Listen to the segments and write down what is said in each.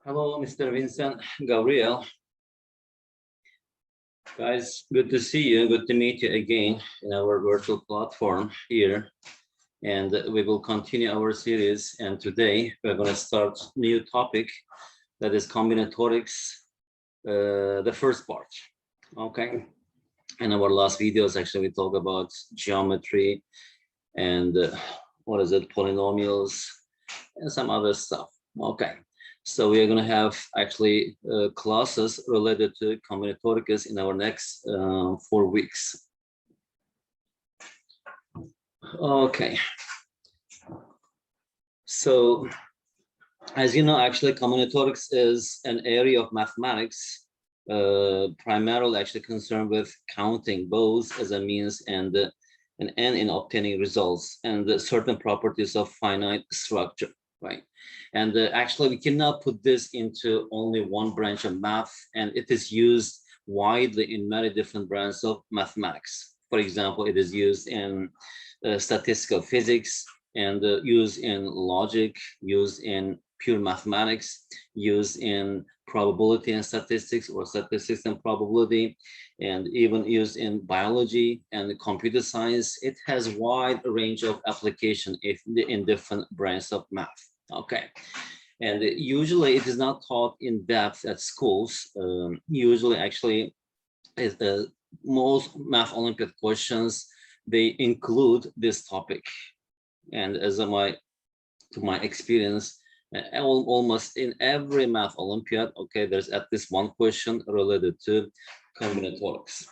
Hello, Mr. Vincent Gabriel. Guys, good to see you. Good to meet you again in our virtual platform here. And we will continue our series. And today we're going to start new topic that is combinatorics, the first part. Okay. In our last videos, actually, we talk about geometry and what is it, polynomials and some other stuff. Okay. So we are going to have actually classes related to combinatorics in our next 4 weeks. Okay. So as you know, actually combinatorics is an area of mathematics primarily actually concerned with counting both as a means and an end in obtaining results and certain properties of finite structure. Right. And actually, we cannot put this into only one branch of math, and it is used widely in many different branches of mathematics. For example, it is used in statistical physics and used in logic, used in pure mathematics, used in probability and statistics or statistics and probability, and even used in biology and computer science. It has a wide range of application in different branches of math. Okay. And usually it is not taught in depth at schools. Usually actually most math Olympiad questions, they include this topic. And as to my experience, almost in every math Olympiad, okay, there's at least one question related to combinatorics.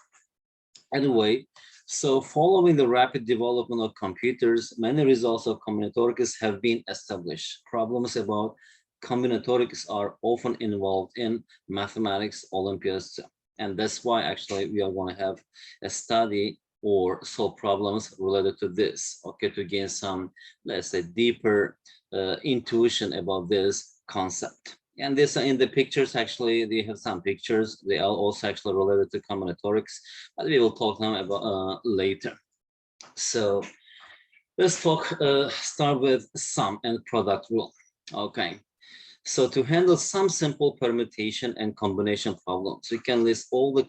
Anyway, so following the rapid development of computers, many results of combinatorics have been established. Problems about combinatorics are often involved in mathematics Olympiads. And that's why actually we are going to have a study or solve problems related to this, okay, to gain some, let's say, deeper intuition about this concept. And this in the pictures, actually, they have some pictures. They are also actually related to combinatorics, but we will talk them about later. So let's start with sum and product rule. Okay. So to handle some simple permutation and combination problems, we can list all the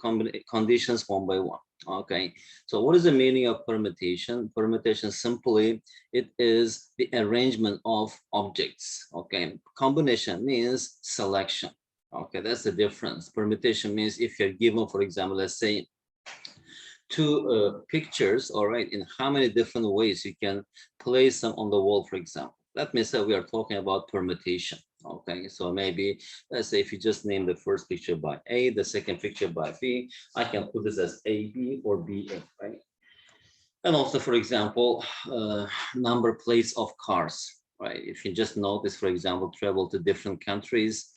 conditions one by one. Okay, so what is the meaning of permutation? Permutation simply, it is the arrangement of objects. Okay, combination means selection. Okay, that's the difference. Permutation means if you're given, for example, let's say two pictures, all right, in how many different ways you can place them on the wall, for example. That means that we are talking about permutation. Okay, so maybe let's say if you just name the first picture by A, the second picture by B, I can put this as AB or BA, right? And also, for example, number plates of cars, right? If you just notice, for example, travel to different countries,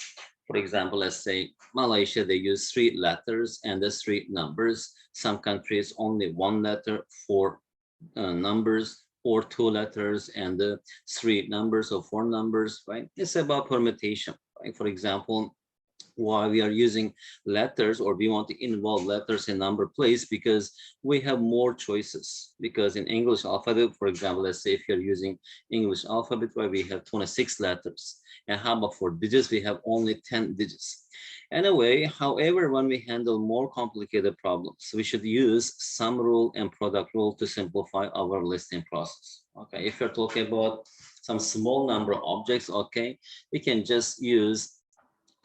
for example, let's say Malaysia, they use 3 letters and the 3 numbers. Some countries only 1 letter, 4 numbers, or 2 letters and the 3 numbers or 4 numbers, right? It's about permutation, right? For example, why we are using letters or we want to involve letters in number place, because we have more choices. Because in English alphabet, for example, let's say if you're using English alphabet, where we have 26 letters, and how about for digits, we have only 10 digits. Anyway, however, when we handle more complicated problems, we should use sum rule and product rule to simplify our listing process. Okay, if you're talking about some small number of objects, okay, we can just use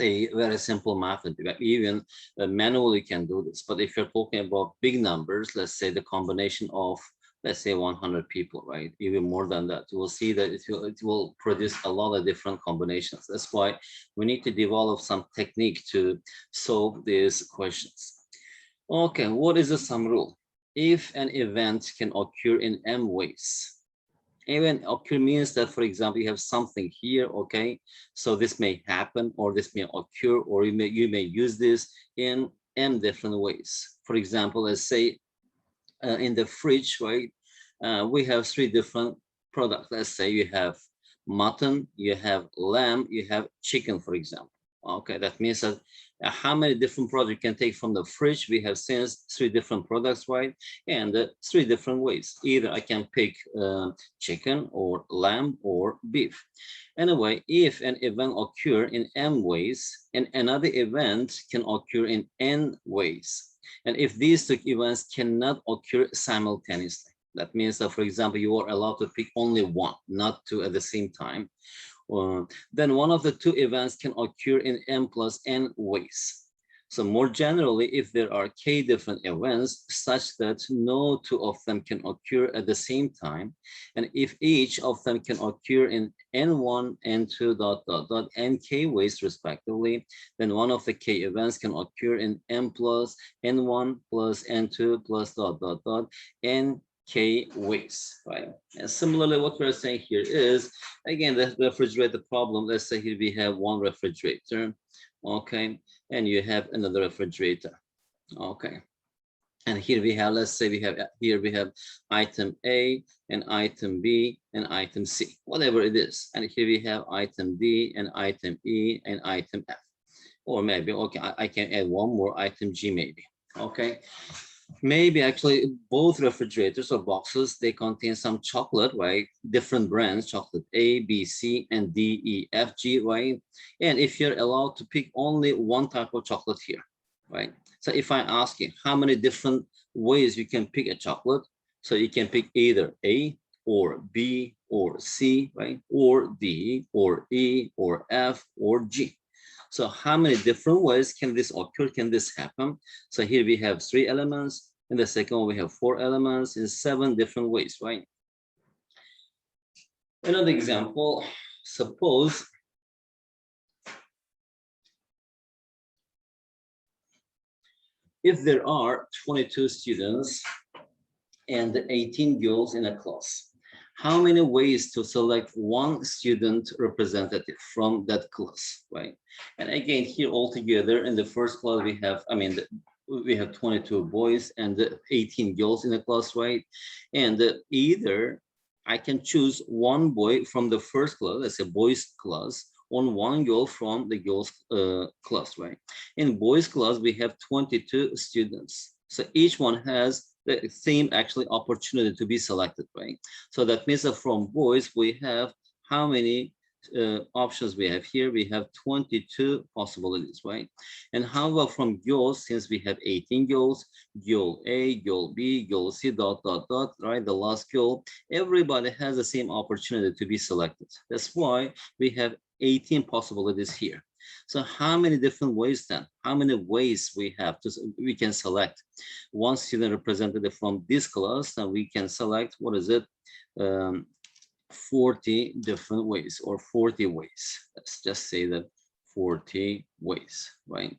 a very simple method. Even manually can do this. But if you're talking about big numbers, let's say the combination of, let's say 100 people, right? Even more than that, you will see that it will produce a lot of different combinations. That's why we need to develop some technique to solve these questions. Okay, what is the sum rule? If an event can occur in m ways, even occur means that, for example, you have something here, okay? So this may happen, or this may occur, or you may use this in m different ways. For example, let's say in the fridge, right? We have 3 different products. Let's say you have mutton, you have lamb, you have chicken, for example. Okay, that means that how many different products you can take from the fridge. We have since 3 different products, right? And 3 different ways. Either I can pick chicken or lamb or beef. Anyway, if an event occur in m ways and another event can occur in n ways, and if these 2 events cannot occur simultaneously, that means that, for example, you are allowed to pick only one, not 2 at the same time. Then one of the 2 events can occur in m plus n ways. So more generally, if there are k different events such that no 2 of them can occur at the same time, and if each of them can occur in n1, n2, nk ways respectively, then one of the k events can occur in m plus n1 plus n2 plus n k ways, right? And similarly, what we're saying here is, again, the refrigerator problem. Let's say here we have one refrigerator, okay, and you have another refrigerator, okay. And here we have, let's say here we have item A and item B and item C, whatever it is. And here we have item D and item E and item F. Or maybe, okay, I can add one more, item G maybe, okay. Maybe actually both refrigerators or boxes, they contain some chocolate, right? Different brands, chocolate A, B, C, and D, E, F, G, right? And if you're allowed to pick only one type of chocolate here, right? So if I ask you how many different ways you can pick a chocolate, so you can pick either A or B or C, right? Or D or E or F or G. So how many different ways can this occur? Can this happen? So here we have 3 elements. In the second one, we have 4 elements in 7 different ways, right? Another example, suppose if there are 22 students and 18 girls in a class, how many ways to select one student representative from that class, right? And again, here altogether in the first class, we have, we have 22 boys and 18 girls in the class, right? And either I can choose one boy from the first class, let's say boys class, on one girl from the girls class, right? In boys class, we have 22 students. So each one has the same actually opportunity to be selected, right? So that means that from boys, we have how many options we have here? We have 22 possibilities, right? And how about from girls, since we have 18 girls, girl A, girl B, girl C, right? The last girl, everybody has the same opportunity to be selected. That's why we have 18 possibilities here. So how many different ways then? How many ways we can select one student representative from this class, and we can select, what is it? 40 different ways or 40 ways. Let's just say that 40 ways, right?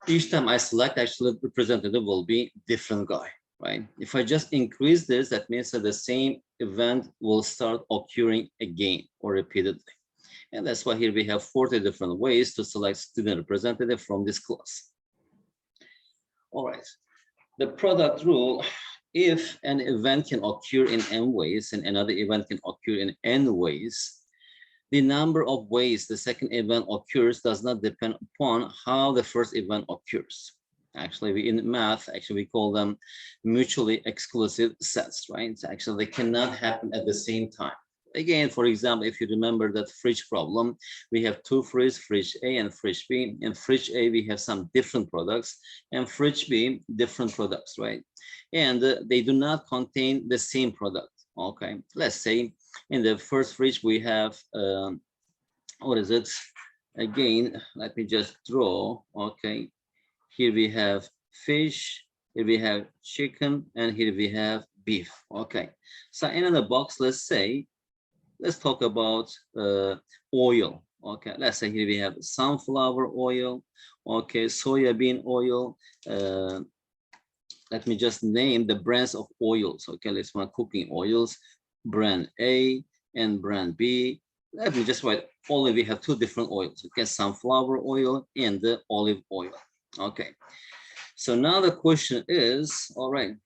Each time I select, actually, the representative will be different guy, right? If I just increase this, that means that the same event will start occurring again or repeatedly. And that's why here we have 40 different ways to select student representative from this class. All right, the product rule, if an event can occur in n ways and another event can occur in n ways, the number of ways the second event occurs does not depend upon how the first event occurs. Actually, in math, we call them mutually exclusive sets, right? So actually, they cannot happen at the same time. Again, for example, if you remember that fridge problem, we have 2 fridges, fridge A and fridge B. In fridge A, we have some different products, and fridge B, different products, right? And they do not contain the same product, okay? Let's say in the first fridge, we have, what is it? Again, let me just draw, okay? Here we have fish, here we have chicken, and here we have beef, okay? So in the box, let's talk about oil. Okay, let's say here we have sunflower oil, okay, soybean oil. Let me just name the brands of oils. Okay, let's want cooking oils, brand A and brand B. Let me just write, only we have 2 different oils. Okay, sunflower oil and the olive oil. Okay, so now the question is, all right,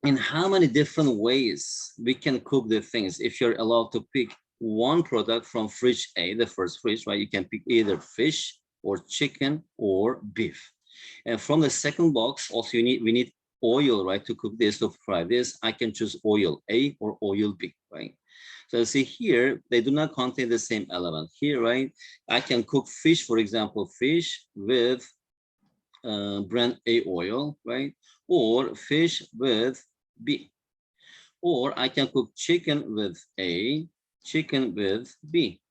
in how many different ways we can cook the things if you're allowed to pick one product from fridge A, the first fridge, right? You can pick either fish or chicken or beef. And from the second box, also we need oil, right, to cook this, to fry this. I can choose oil A or oil B, right? So see here, they do not contain the same element. Here, right, I can cook fish, for example, fish with brand A oil, right? Or fish with B. Or I can cook chicken with A, chicken with B.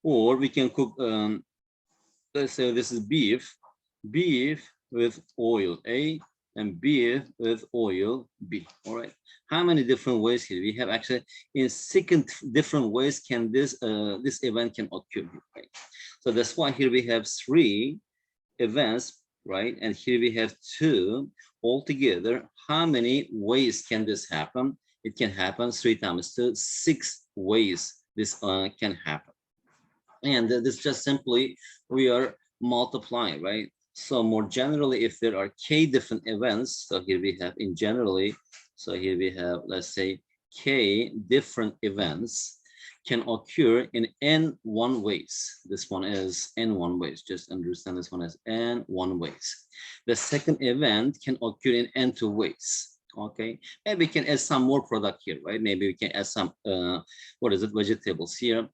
Or we can cook, let's say this is beef, beef with oil A and beef with oil B. All right. How many different ways here? We have actually in 6 different ways can this event can occur. Right? So that's why here we have 3 events, right? And here we have 2 altogether. How many ways can this happen? It can happen 3 times 2, 6 ways this can happen. And this just simply, we are multiplying, right? So more generally, if there are k different events, so here we have in generally, so here we have, let's say, k different events can occur in n1 ways. This one is n1 ways. Just understand this one as n1 ways. The second event can occur in n2 ways. Okay, maybe we can add some more product here, right? Maybe we can add some, vegetables here.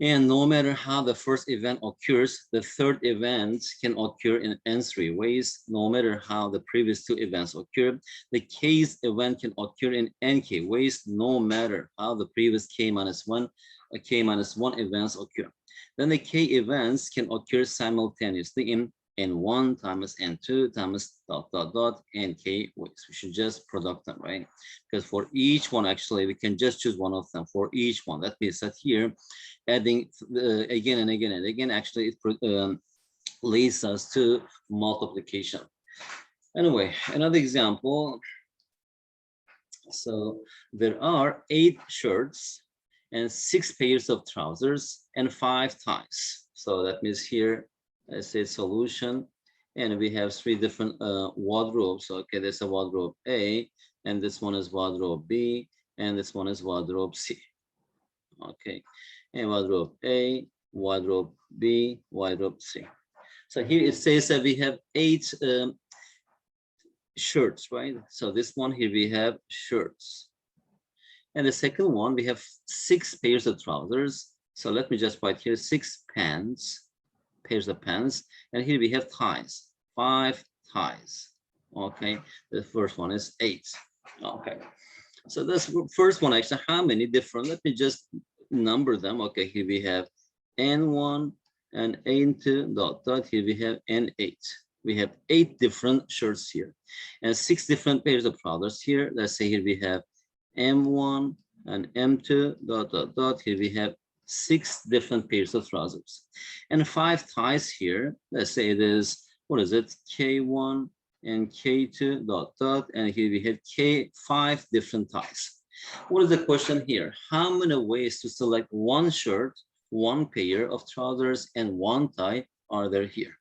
And no matter how the first event occurs, the third event can occur in n3 ways. No matter how the previous 2 events occur, the k's event can occur in nk ways, no matter how the previous k-1 events occur. Then the k events can occur simultaneously in n1 times n2 times ... nk ways. We should just product them, right? Because for each one, actually, we can just choose one of them for each one. That means that here, adding again and again and again, actually it leads us to multiplication. Anyway, another example. So there are 8 shirts and 6 pairs of trousers and 5 ties. So that means here, I say solution, and we have 3 different wardrobes. Okay, there's a wardrobe A, and this one is wardrobe B, and this one is wardrobe C. Okay, and wardrobe A, wardrobe B, wardrobe C. So here it says that we have 8 shirts, right? So this one here we have shirts. And the second one, we have 6 pairs of trousers. So let me just write here 6 pants, pairs of pants. And here we have ties, 5 ties. Okay, the first one is 8. Okay, so this first one, actually, how many different, let me just number them. Okay, here we have N1 and N2 ... Here we have N8. We have 8 different shirts here and 6 different pairs of trousers here. Let's say here we have M1 and M2 ... Here we have 6 different pairs of trousers and 5 ties here. Let's say it is, what is it? K1 and K2 ... And here we have K5 different ties. What is the question here? How many ways to select one shirt, one pair of trousers, and one tie are there here?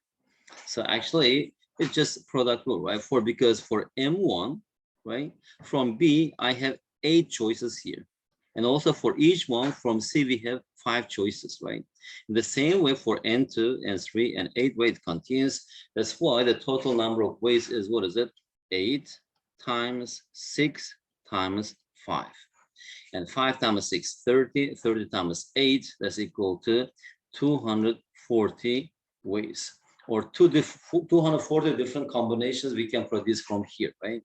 So actually, it's just product rule, right? Because for M1, right, from B, I have 8 choices here. And also for each one from C, we have 5 choices, right? In the same way for N2, N3, and 8 way it continues. That's why the total number of ways is, what is it? 8 times 6 times 5. And 5 times 6, 30. 30 times 8, that's equal to 240 ways. Or 240 different combinations we can produce from here, right?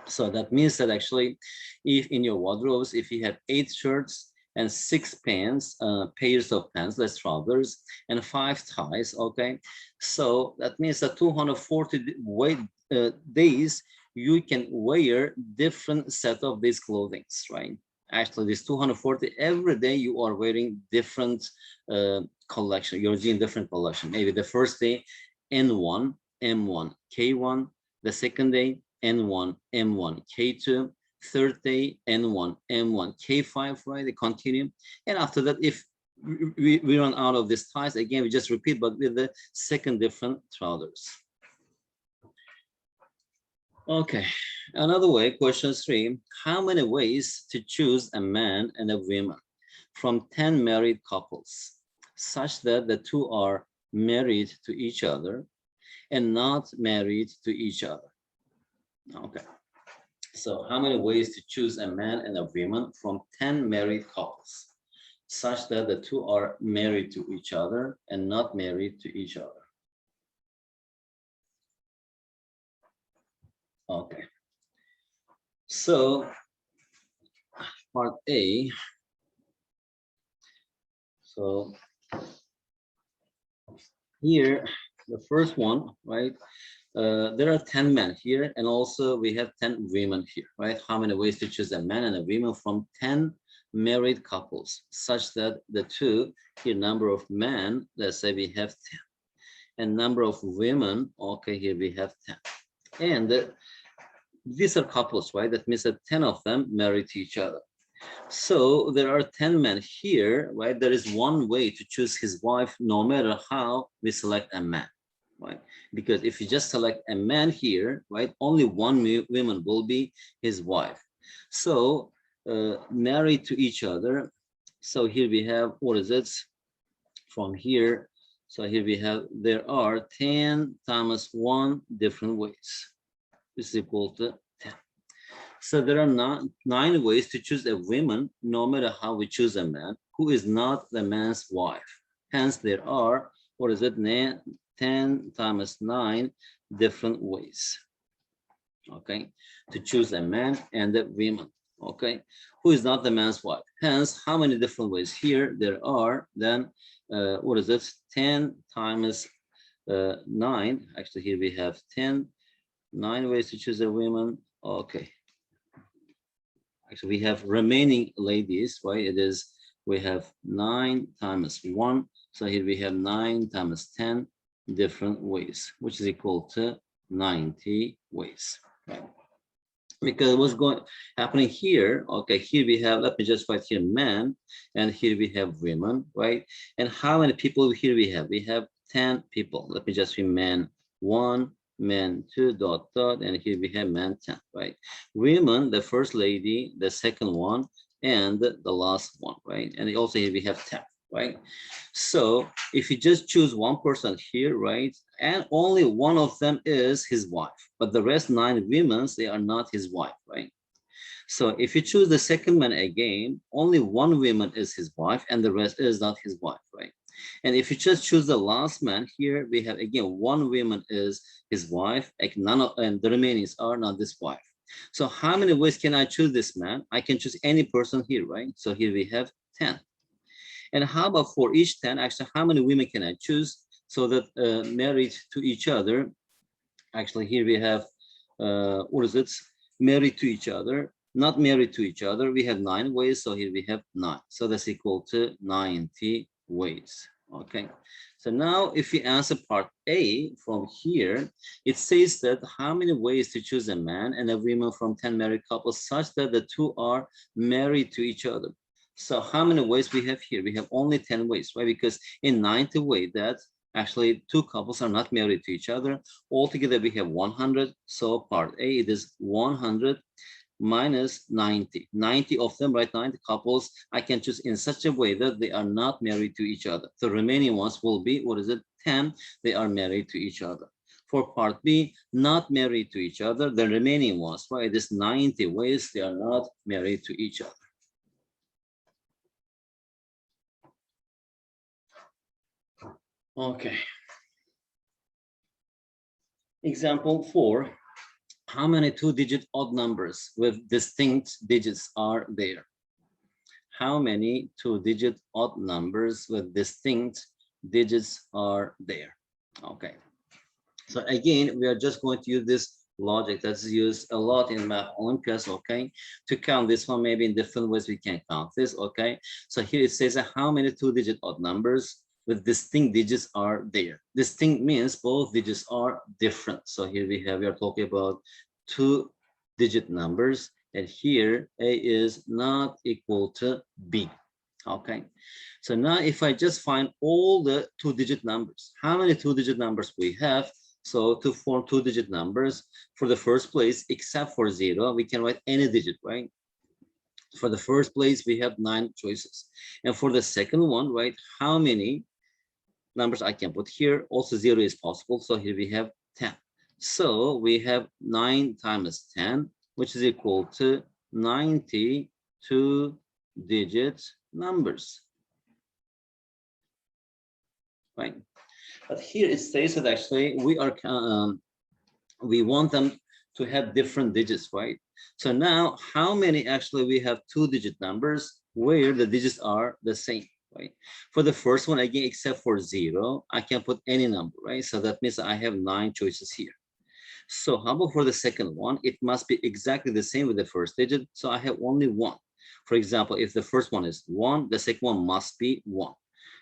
So that means that actually, if in your wardrobes, if you have 8 shirts and 6 pants, pairs of pants, that's trousers, and 5 ties, okay? So that means that 240 days you can wear different set of these clothings, right? Actually, this 240, every day you are wearing different collection. You're using different collection. Maybe the first day, N1, M1, K1. The second day, N1, M1, K2. Third day, N1, M1, K5, right? They continue. And after that, if we run out of these ties, again, we just repeat, but with the second different trousers. Okay, another way, question 3, how many ways to choose a man and a woman? from 10 married couples, such that the two are married to each other and not married to each other. Okay. So how many ways to choose a man and a woman from 10 married couples, such that the two are married to each other and not married to each other? Okay. So part A. So here, the first one, right? There are 10 men here, and also we have 10 women here, right? How many ways to choose a man and a woman from 10 married couples, such that the two, here number of men, let's say we have 10, and number of women, okay, here we have 10. And these are couples, right? That means that 10 of them married to each other. So there are 10 men here, right? There is one way to choose his wife, no matter how we select a man, right? Because if you just select a man here, right, only one woman will be his wife. So married to each other. So here we have, what is it? From here, so here we have, there are 10 times 1 different ways. This is equal to 10. So there are 9 ways to choose a woman, no matter how we choose a man, who is not the man's wife. Hence, there are, what is it, 10 times 9 different ways, okay, to choose a man and a woman, okay, who is not the man's wife. Hence, how many different ways? Here there are, then, what is it, 10 times 9. Actually, here we have 9 ways to choose a woman, okay. Actually, we have remaining ladies, right? It is, we have 9 times 1. So here we have 9 times 10 different ways, which is equal to 90 ways, right? Because what's happening here, okay, here we have, let me just write here men, and here we have women, right? And how many people here we have? We have 10 people. Let me just read men 1, men 2, ... and here we have men 10, right? Women, the first lady, the second one, and the last one, right? And also here we have 10, right? So if you just choose one person here, right, and only one of them is his wife, but the rest 9 women, they are not his wife, right? So if you choose the second man again, only one woman is his wife and the rest is not his wife, right? And if you just choose the last man here, we have again one woman is his wife, and the remainings are not this wife. So how many ways can I choose this man? I can choose any person here, right? So here we have 10. And how about for each 10, actually, how many women can I choose so that married to each other? Actually, here we have, what is it? Married to each other, not married to each other. We have 9 ways, so here we have 9. So that's equal to 90 ways, okay? So now if we answer part A from here, it says that how many ways to choose a man and a woman from 10 married couples such that the two are married to each other. So how many ways we have here? We have only 10 ways, right? Because in 90 ways, that actually 2 couples are not married to each other. Altogether, we have 100. So part A, it is 100 minus 90. 90 of them, right? 90 couples, I can choose in such a way that they are not married to each other. The remaining ones will be, what is it? 10, they are married to each other. For part B, not married to each other, the remaining ones, right? It is 90 ways they are not married to each other. Okay. Example 4, how many 2-digit odd numbers with distinct digits are there? How many 2-digit odd numbers with distinct digits are there? Okay. So again, we are just going to use this logic that's used a lot in Math Olympiads, okay? To count this one, maybe in different ways we can count this, okay? So here it says how many 2-digit odd numbers with distinct digits are there. Distinct means both digits are different. So here we are talking about 2-digit numbers, and here A is not equal to B, okay? So now if I just find all the 2-digit numbers, how many 2-digit numbers we have? So to form 2-digit numbers, for the first place, except for 0, we can write any digit, right? For the first place, we have 9 choices. And for the second one, right, how many numbers I can put here? Also 0 is possible. So here we have 10. So we have 9 times 10, which is equal to 92 digit numbers. Right. But here it says that actually we want them to have different digits, right? So now how many actually we have 2-digit numbers where the digits are the same, right? For the first one, again, except for 0, I can put any number, right? So that means I have 9 choices here. So how about for the second one? It must be exactly the same with the first digit. So I have only 1. For example, if the first one is 1, the second one must be 1.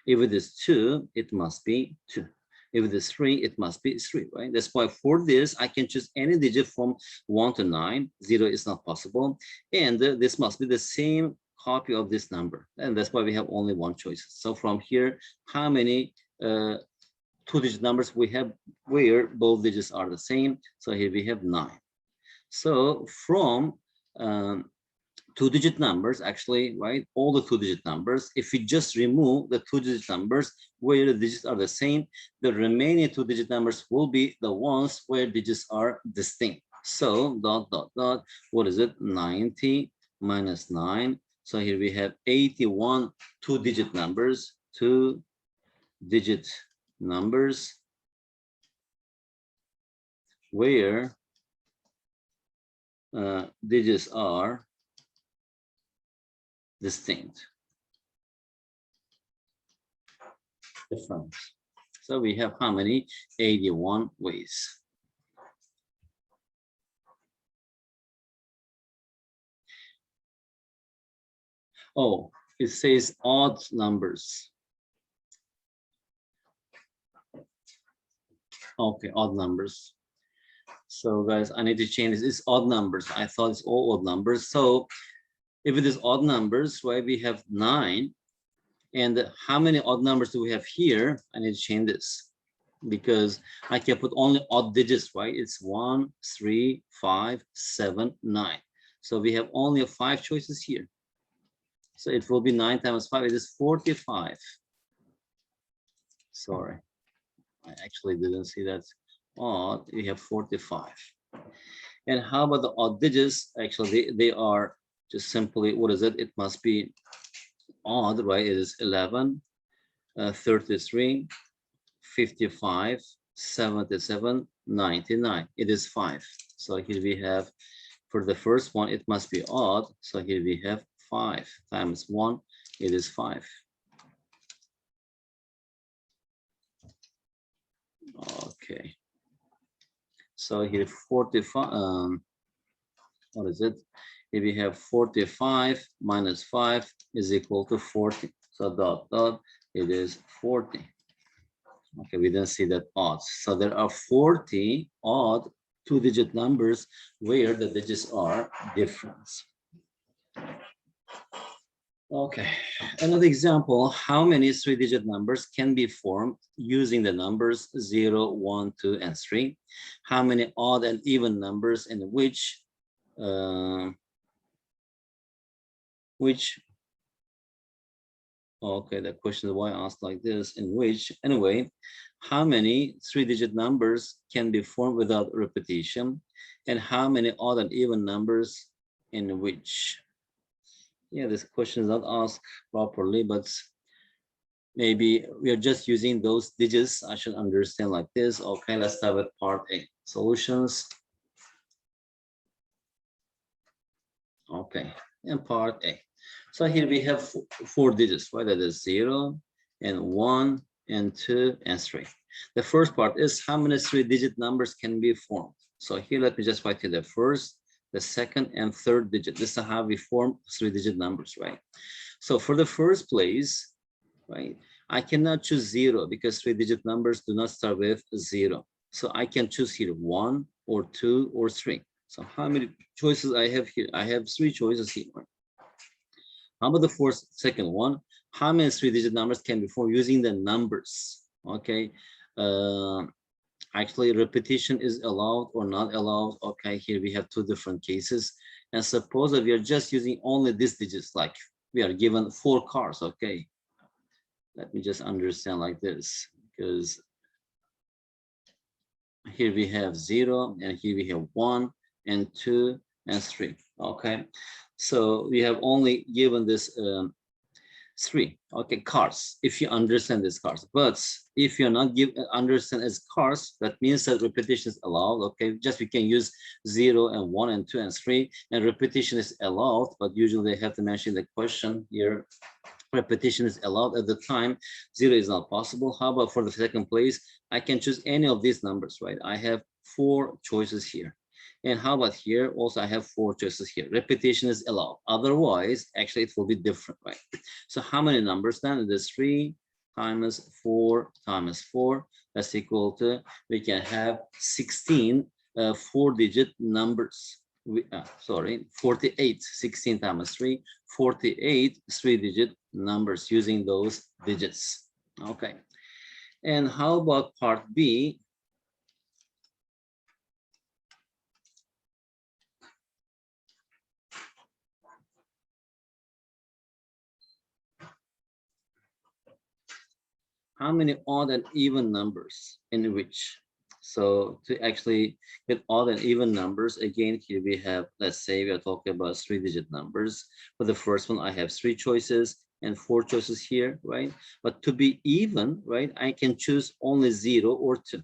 If it is 2, it must be 2. If it is 3, it must be 3, right? That's why for this, I can choose any digit from 1 to 9. 0 is not possible. And this must be the same copy of this number. And that's why we have only 1 choice. So from here, how many 2-digit numbers we have where both digits are the same? So here we have 9. So from 2-digit numbers, actually, right, all the 2-digit numbers, if we just remove the 2-digit numbers where the digits are the same, the remaining 2-digit numbers will be the ones where digits are distinct. So dot dot dot, what is it? 90 minus 9. So here we have 81 2-digit numbers, 2-digit numbers where digits are distinct. Different. So we have how many? 81 ways. Oh, it says odd numbers. Okay, odd numbers. So guys, I need to change this. It's odd numbers. I thought it's all odd numbers. So if it is odd numbers, right, we have 9. And how many odd numbers do we have here? I need to change this because I can put only odd digits, right? It's 1, 3, 5, 7, 9. So we have only 5 choices here. So it will be 9 times 5. It is 45. Sorry, I actually didn't see that. Odd, we have 45. And how about the odd digits? Actually, they are just simply, what is it? It must be odd, right? It is 11, 33, 55, 77, 99. It is 5. So here we have, for the first one, it must be odd. So here we have 5 times 1. It is 5. Okay. So here 45, what is it? If we have 45 minus 5 is equal to 40. So dot dot, it is 40. Okay, we didn't see that odd. So there are 40 odd 2-digit numbers where the digits are different. Okay, another example, how many 3-digit numbers can be formed using the numbers 0, 1, 2, and 3? How many odd and even numbers in which okay, the question is why asked like this, in which, anyway, how many 3-digit numbers can be formed without repetition, and how many odd and even numbers in which? Yeah, this question is not asked properly, but maybe we are just using those digits. I should understand like this. Okay, let's start with part A, solutions. Okay, and part A. So here we have 4 digits, right? That is 0 and 1 and 2 and 3. The first part is how many 3-digit numbers can be formed. So here, let me just write here the first, the second, and third digit. This is how we form 3-digit numbers, right? So for the first place, right, I cannot choose 0 because 3-digit numbers do not start with 0. So I can choose here 1 or 2 or 3. So how many choices I have here? I have 3 choices here. How about the second one? How many 3-digit numbers can be formed using the numbers? Okay. Actually, repetition is allowed or not allowed. Okay, here we have 2 different cases. And suppose that we are just using only these digits, like we are given 4 cars, okay? Let me just understand like this, because here we have 0, and here we have 1 and 2 and 3, okay? So we have only given this 3, okay, cars, if you understand these cars. But if you're not understand as cars, that means that repetition is allowed, okay? Just we can use 0 and 1 and 2 and 3, and repetition is allowed, but usually they have to mention the question here. Repetition is allowed at the time. 0 is not possible. How about for the second place? I can choose any of these numbers, right? I have 4 choices here. And how about here? Also, I have 4 choices here. Repetition is allowed. Otherwise, actually, it will be different, right? So how many numbers then? It is 3 times 4 times 4. That's equal to, we can have 16 4-digit numbers. 48, 16 times 3, 48 3-digit numbers using those digits. Okay. And how about part B? How many odd and even numbers in which? So to actually get odd and even numbers, again, here we have, let's say we are talking about 3-digit numbers. For the first one, I have 3 choices and 4 choices here, right? But to be even, right, I can choose only 0 or 2.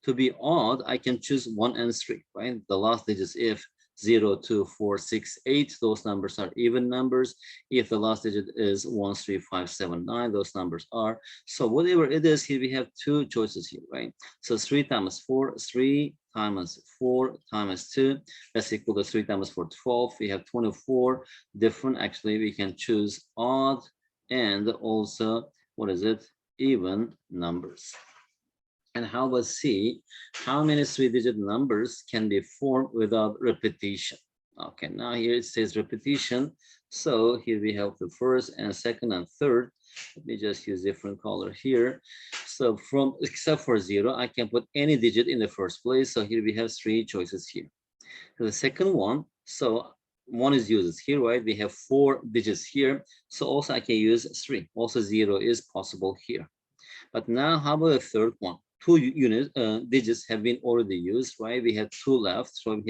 To be odd, I can choose 1 and 3, right? The last digits, if 0, 2, 4, 6, 8, those numbers are even numbers. If the last digit is 1, 3, 5, 7, 9, those numbers are. So whatever it is, here we have 2 choices here, right? So 3 times 4, 3 times 4 times 2, that's equal to 3 times 4, 12. We have 24 different, actually, we can choose odd and also, what is it? Even numbers. And how about C? How many 3-digit numbers can be formed without repetition? Okay, now here it says repetition. So here we have the first and second and third. Let me just use different color here. So from, except for 0, I can put any digit in the first place. So here we have 3 choices here. So the second one, so 1 is used here, right? We have 4 digits here. So also I can use 3. Also 0 is possible here. But now how about the third one? 2 digits have been already used, right? We have 2 left, so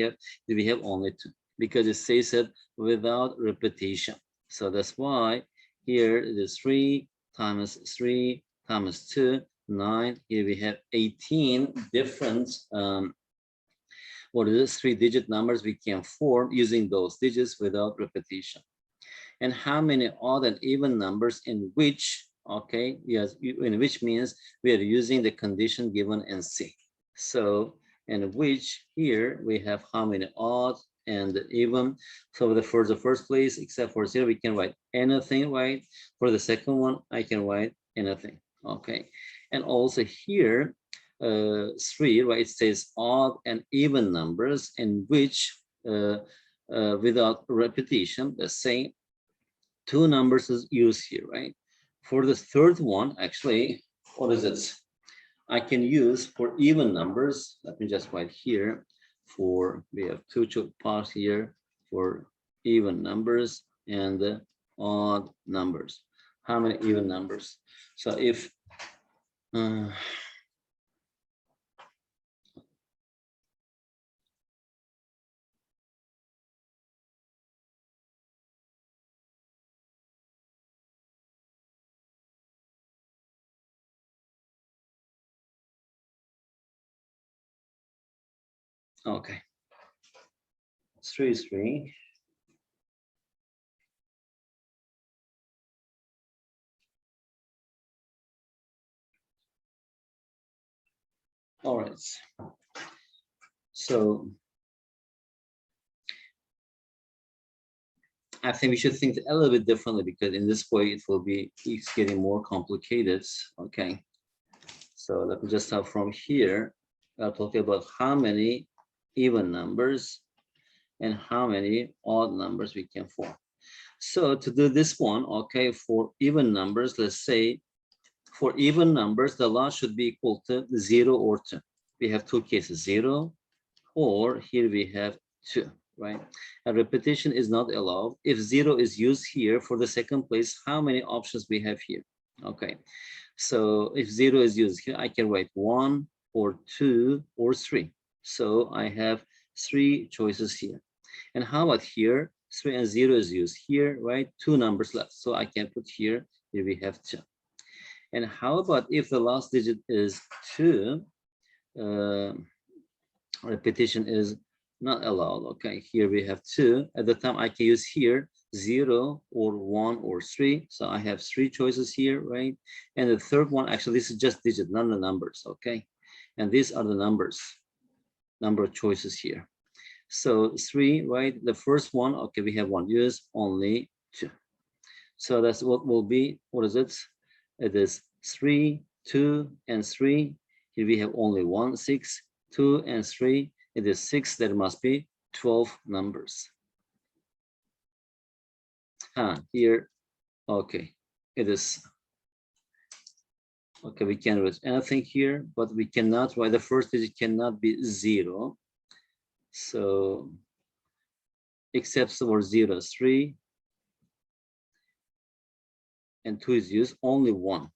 we have only 2, because it says it without repetition. So that's why here it is 3 times 3 times 2, 9. Here we have 18 different what is 3-digit numbers we can form using those digits without repetition. And how many odd and even numbers in which, okay, yes, in which means we are using the condition given in C. So in which here we have how many odd and even. So for the first place, except for 0, we can write anything, right? For the second one, I can write anything, okay? And also here, 3, right, it says odd and even numbers in which without repetition, the same 2 numbers is used here, right? For the third one, actually, what is it? I can use for even numbers. Let me just write here. For we have 2 parts here for even numbers and odd numbers. How many even numbers? So if okay, 3 is 3. All right. So I think we should think a little bit differently, because in this way it will be, it's getting more complicated. Okay. So let me just start from here. I'll talk about how many even numbers and how many odd numbers we can form. So to do this one, okay, for even numbers, let's say for even numbers, the last should be equal to 0 or 2. We have 2 cases, 0, or here we have 2. right? A repetition is not allowed. If 0 is used here for the second place, how many options we have here? Okay, so if 0 is used here, I can write 1 or 2 or 3. So I have 3 choices here. And how about here? 3 and 0 is used here, right? 2 numbers left. So I can put here we have 2. And how about if the last digit is 2? Repetition is not allowed. Okay, here we have 2. At the time, I can use here 0 or 1 or 3. So I have 3 choices here, right? And the third one, actually, this is just digit, not the numbers. Okay, and these are the numbers, number of choices here. So 3, right? The first one, okay, we have 1. Use only 2. So that's what will be. What is it? It is 3, 2, and 3. Here we have only 1, 6, 2, and 3. It is 6. There must be 12 numbers. Here, okay, it is. Okay, we can write anything here, but we cannot write the first digit cannot be 0. So, except for 0, 3, and 2 is used, only 1.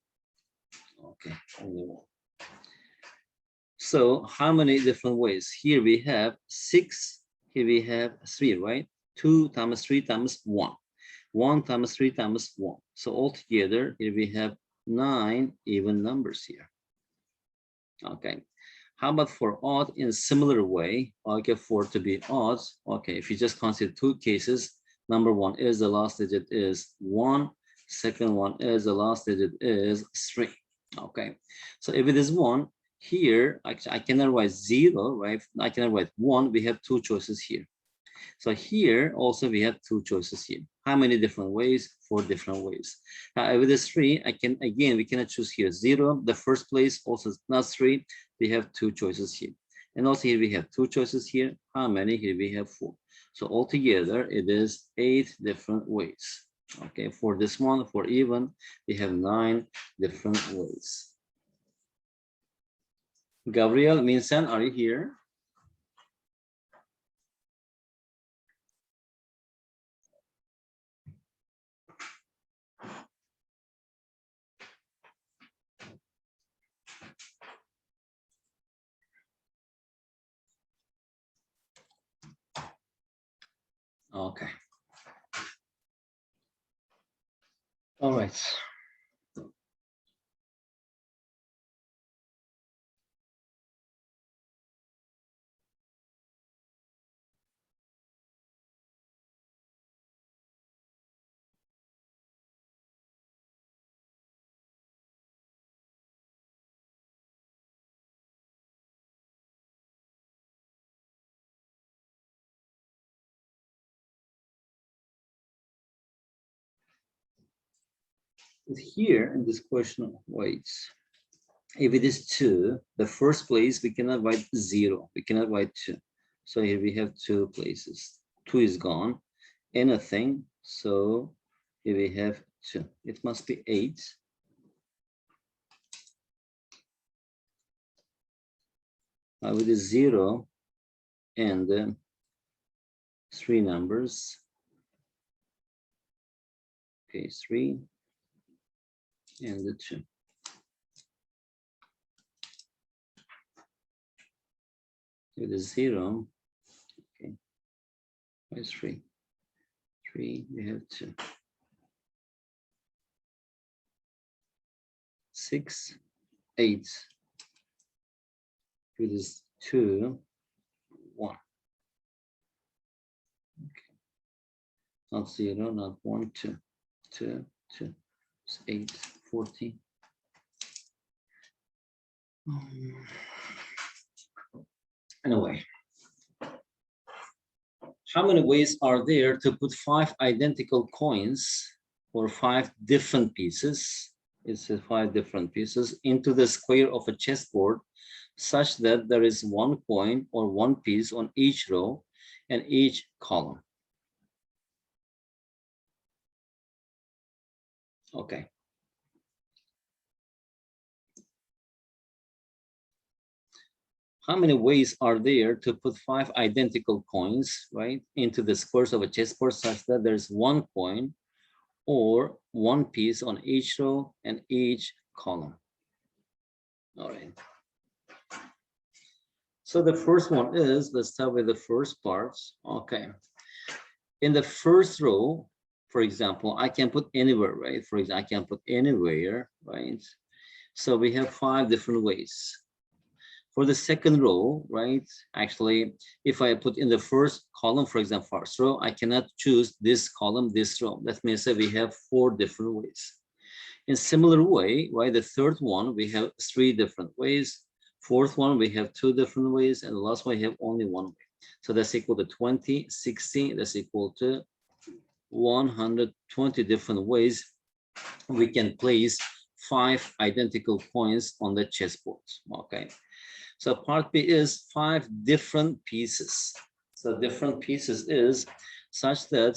Okay, only 1. So how many different ways? Here we have 6, here we have 3, right? 2 times 3 times 1. 1 times 3 times 1. So altogether, here we have 9 even numbers here. Okay. How about for odd in a similar way? Okay, for to be odd, okay, if you just consider 2 cases, number 1 is the last digit is 1. Second one is the last digit is 3. Okay, so if it is 1, here, actually, I cannot write 0, right? I cannot write 1. We have 2 choices here. So here also we have 2 choices here. How many different ways? 4 different ways. Now with this 3, I can, again, we cannot choose here 0. The first place also not 3. We have 2 choices here. And also here we have 2 choices here. How many? Here we have 4. So altogether it is 8 different ways. Okay, for this one, for even, we have 9 different ways. Gabriel Minsan, are you here? Okay. All right. Here in this question, wait. If it is 2, the first place, we cannot write 0. We cannot write 2. So here we have 2 places. 2 is gone. Anything. So here we have 2. It must be 8. With the 0 and 3 numbers. Okay, 3 and the 2. With the 0, okay, where's 3? 3, we have 2. 6, 8. With this 2, 1. Okay. Not 0, not 1, 2. 2, 2. It's 8, 40. Anyway, how many ways are there to put 5 identical coins or 5 different pieces? It's 5 different pieces into the square of a chessboard such that there is 1 coin or 1 piece on each row and each column. Okay. how many ways are there to put 5 identical coins, right, into the squares of a chessboard such that there's 1 coin or 1 piece on each row and each column? All right. So the first one is, let's start with the first part. Okay. In the first row, for example, I can put anywhere, right? For example, I can put anywhere, right? So we have 5 different ways. For the second row, right? Actually, if I put in the first column, for example, first row, I cannot choose this column, this row. That means that we have 4 different ways. In similar way, right? The third one, we have 3 different ways. Fourth one, we have 2 different ways. And the last one, we have only 1 way. So that's equal to 20, 60, that's equal to 120 different ways we can place 5 identical coins on the chessboard. Okay. So part B is 5 different pieces. So different pieces is such that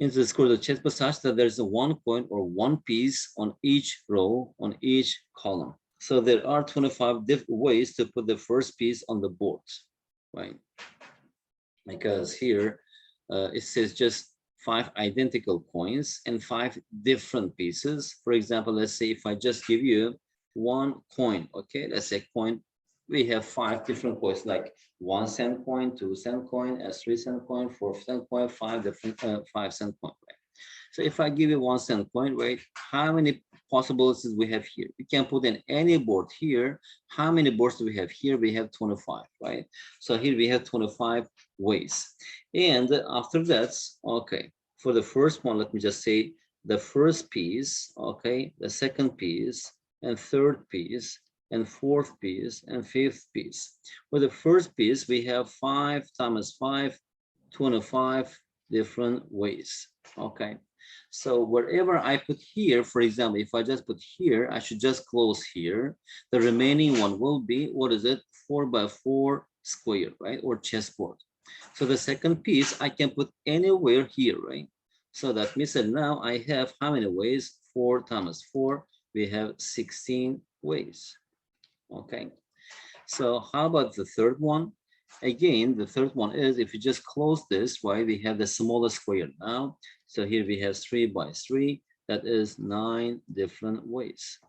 into the square of the chessboard such that there's a 1 coin or 1 piece on each row, on each column. So there are 25 different ways to put the first piece on the board, right? Because here it says just 5 identical coins and 5 different pieces. For example, let's say if I just give you 1 coin, okay, let's say coin, we have 5 different coins like 1 cent coin, 2 cent coin, a 3 cent coin, 4 cent coin, 5 different 5 cent coin, right? So if I give you 1 cent coin, right, how many possibilities we have here? We can put in any board here. How many boards do we have here? We have 25, right? So here we have 25 ways. And after that, okay, for the first one, let me just say the first piece, okay, the second piece, and third piece, and fourth piece, and fifth piece. For the first piece, we have 5 times 5, 25 different ways, okay? So wherever I put here, for example, if I just put here, I should just close here. The remaining one will be, what is it? 4 by 4 square, right? Or chessboard. So the second piece, I can put anywhere here, right? So that means that now I have how many ways? 4 times 4, we have 16 ways, okay? So how about the third one? Again, the third one is if you just close this, right? We have the smallest square now. So here we have 3 by 3. That is 9 different ways.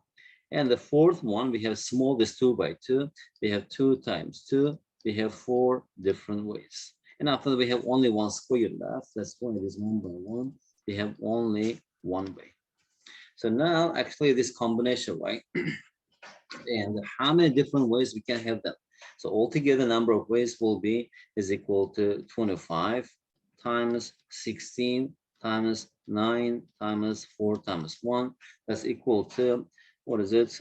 And the fourth one, we have smallest 2 by 2. We have 2 times 2. We have 4 different ways. And after that, we have only 1 square left. Let's go this 1 by 1. We have only 1 way. So now, actually, this combination, right? And how many different ways we can have them? So altogether number of ways will be is equal to 25 times 16 times 9 times 4 times 1. That's equal to, what is it?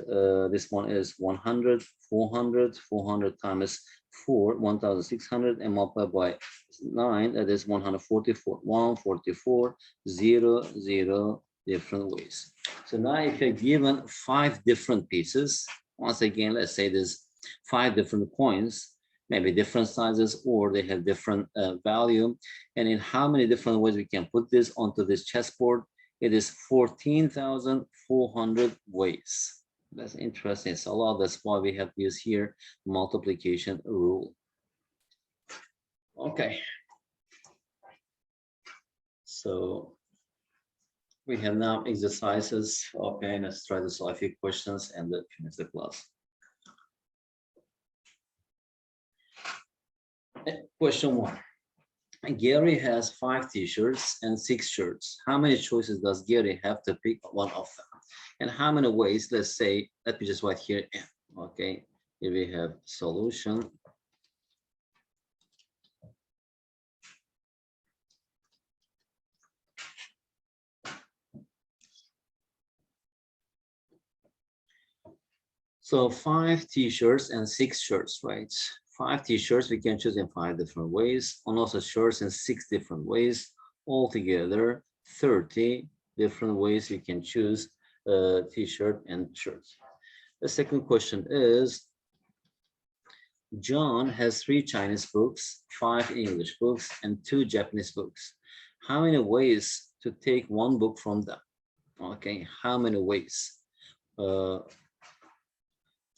This one is 100, 400, 400 times 4, 1,600, and multiplied by 9, that is 144, 144, 0, 0 different ways. So now if you're given 5 different pieces, once again, let's say there's 5 different coins, maybe different sizes, or they have different value. And in how many different ways we can put this onto this chessboard? It is 14,400 ways. That's interesting. It's a lot. That's why we have used here multiplication rule. Okay. So we have now exercises. Okay, let's try to solve a few questions and then finish the class. Question 1. Gary has 5 t-shirts and 6 shirts. How many choices does Gary have to pick one of them? And how many ways, let's say, let me just write here n. Okay, here we have solution. So 5 t-shirts and 6 shirts, right? 5 t-shirts we can choose in 5 different ways, and also shirts in 6 different ways. Altogether, 30 different ways you can choose t-shirt and shirts. The second question is, John has 3 Chinese books, 5 English books, and 2 Japanese books. How many ways to take one book from them? Okay, how many ways?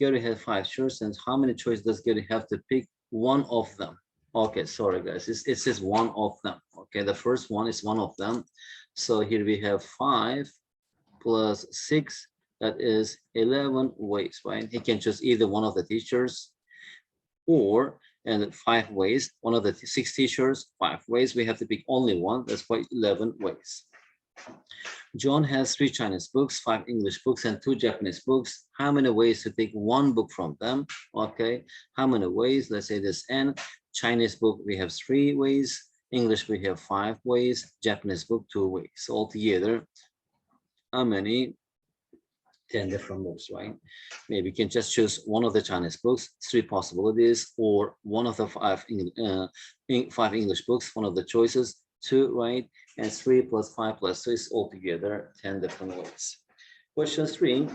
Gary had 5 shirts, and how many choices does Gary have to pick? One of them. Okay, sorry guys, it says one of them. Okay, the first one is one of them. So here we have 5 plus 6, that is 11 ways, right? He can choose either one of the teachers, or and 5 ways, one of the 6 teachers, 5 ways. We have to pick only one. That's why 11 ways. John has 3 Chinese books, 5 English books, and 2 Japanese books. How many ways to pick one book from them? Okay, how many ways? Let's say this N. Chinese book, we have 3 ways. English, we have 5 ways. Japanese book, 2 ways. Altogether, how many? 10 different books, right? Maybe you can just choose one of the Chinese books, 3 possibilities, or one of the 5 English books, one of the choices, 2, right? And 3 plus 5 plus 2 is altogether 10 different ways. Question 3.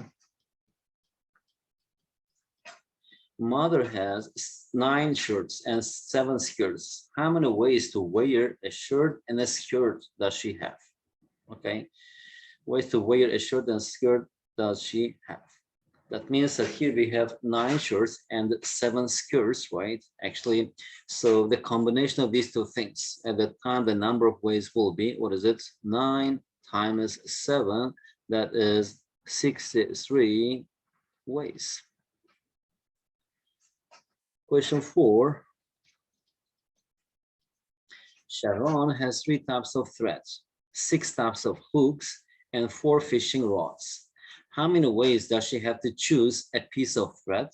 Mother has 9 shirts and 7 skirts. How many ways to wear a shirt and a skirt does she have? Okay, ways to wear a shirt and skirt does she have? That means that here we have 9 shirts and 7 skirts, right? Actually, so the combination of these two things at the time, the number of ways will be, what is it? 9 times 7, that is 63 ways. Question 4. Sharon has 3 types of threads, 6 types of hooks, and 4 fishing rods. How many ways does she have to choose a piece of thread,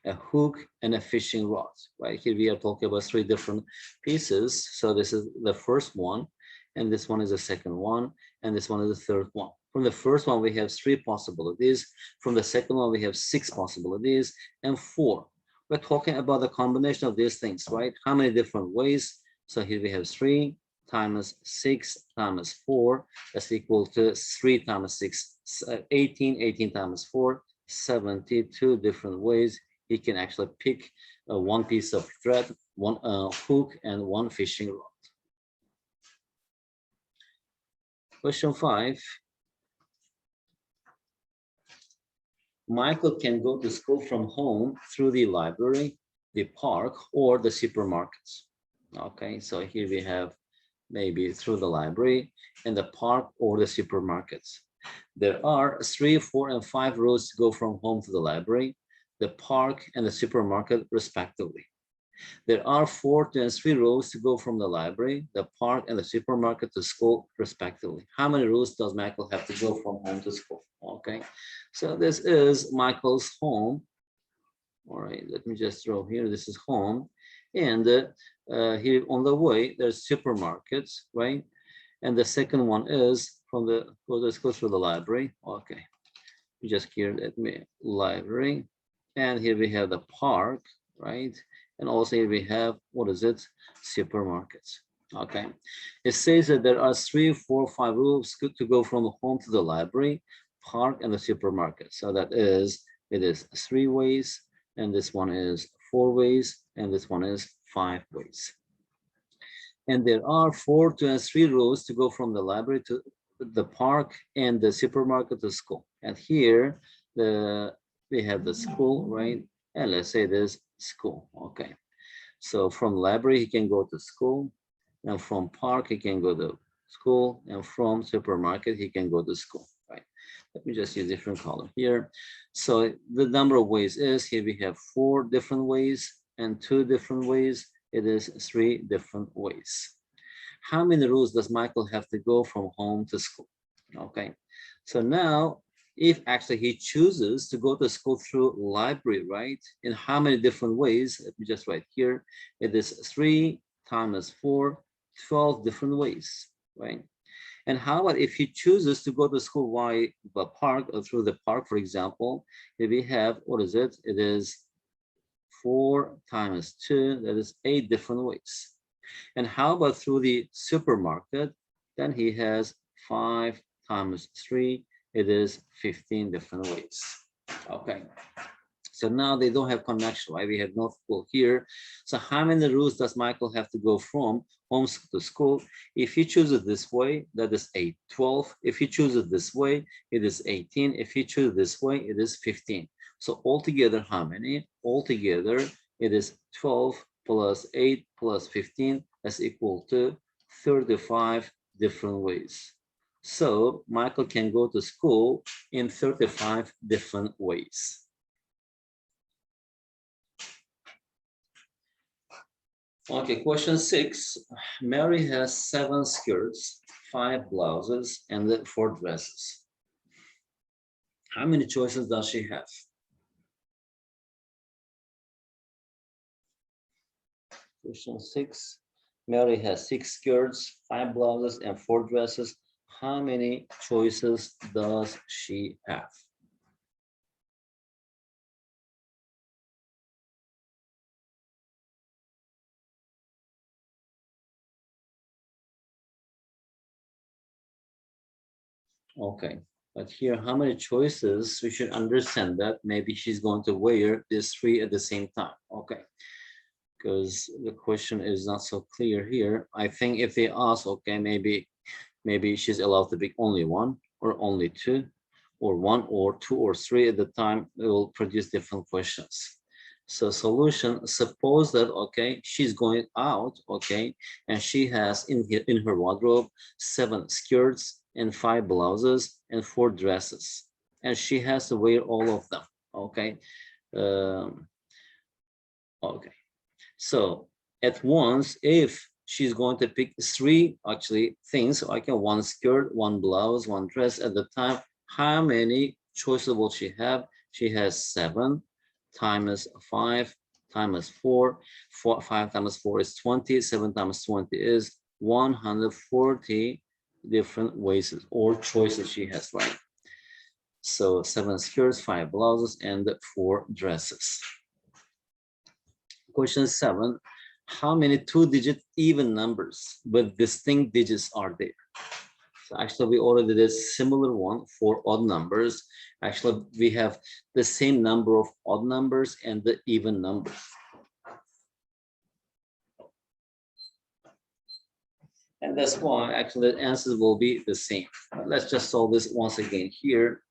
a hook, and a fishing rod? Right here we are talking about 3 different pieces. So this is the first one, and this one is the second one, and this one is the third one. From the first one, we have 3 possibilities. From the second one, we have 6 possibilities and 4. We're talking about the combination of these things, right? How many different ways? So here we have 3 times 6 times 4, that's equal to 3 times 6, 18, 18 times 4, 72 different ways. He can actually pick one piece of thread, one hook, and one fishing rod. Question 5. Michael can go to school from home through the library, the park, or the supermarkets. Okay, so here we have maybe through the library, and the park, or the supermarkets. There are 3, 4, and 5 roads to go from home to the library, the park, and the supermarket, respectively. There are 4 and 3 roads to go from the library, the park, and the supermarket to school, respectively. How many roads does Michael have to go from home to school? Okay, so this is Michael's home. All right, let me just throw here. This is home, and here on the way there's supermarkets, right? And the second one is from the, well, let's go through the library. Okay, just here let me library, and here we have the park, right? And also here we have, what is it? Supermarkets. Okay, it says that there are 3, 4, 5 routes to go from home to the library, park, and the supermarket. So that is, it is 3 ways, and this one is 4 ways, and this one is 5 ways. And there are 4 to 3 roads to go from the library to the park and the supermarket to school. And here we have the school, right? And let's say this school. Okay, so from library he can go to school, and from park he can go to school, and from supermarket he can go to school, right? Let me just use different color here. So the number of ways is, here we have 4 different ways and 2 different ways. It is 3 different ways. How many routes does Michael have to go from home to school? Okay, so now if actually he chooses to go to school through library, right? In how many different ways? Let me just write here. It is 3 times 4, 12 different ways, right? And how about if he chooses to go to school via the park, or through the park, for example? If we have, what is it? It is 4 times 2, that is 8 different ways. And how about through the supermarket? Then he has 5 times 3, it is 15 different ways. Okay, so now they don't have connection, right? We have no school here. So how many routes does Michael have to go from home to school? If he chooses this way, that is 8, 12. If he chooses this way, it is 18. If he chooses this way, it is 15. So altogether, how many? Altogether, it is 12 plus 8 plus 15 is equal to 35 different ways. So Michael can go to school in 35 different ways. Okay, question 6. Mary has 7 skirts, 5 blouses, and 4 dresses. How many choices does she have? Question 6. Mary has 6 skirts, 5 blouses, and 4 dresses. How many choices does she have? Okay, but here, how many choices? We should understand that maybe she's going to wear these 3 at the same time. Okay, because the question is not so clear here. I think if they ask, okay, maybe she's allowed to pick only 1 or only 2 or 1 or 2 or 3 at the time. It will produce different questions. So solution, suppose that, okay, she's going out, okay, and she has in her wardrobe 7 skirts and 5 blouses and 4 dresses, and she has to wear all of them, okay. Okay, so at once, if she's going to pick 3 actually things, like 1 skirt, 1 blouse, 1 dress at the time, how many choices will she have? She has 7 times 5 times 4. 5 times 4 is 20. 7 times 20 is 140 different ways or choices she has, right? So 7 skirts, 5 blouses, and 4 dresses. Question 7, how many 2-digit even numbers with distinct digits are there? So actually, we already did a similar one for odd numbers. Actually, we have the same number of odd numbers and the even numbers. And that's why actually the answers will be the same. Let's just solve this once again here.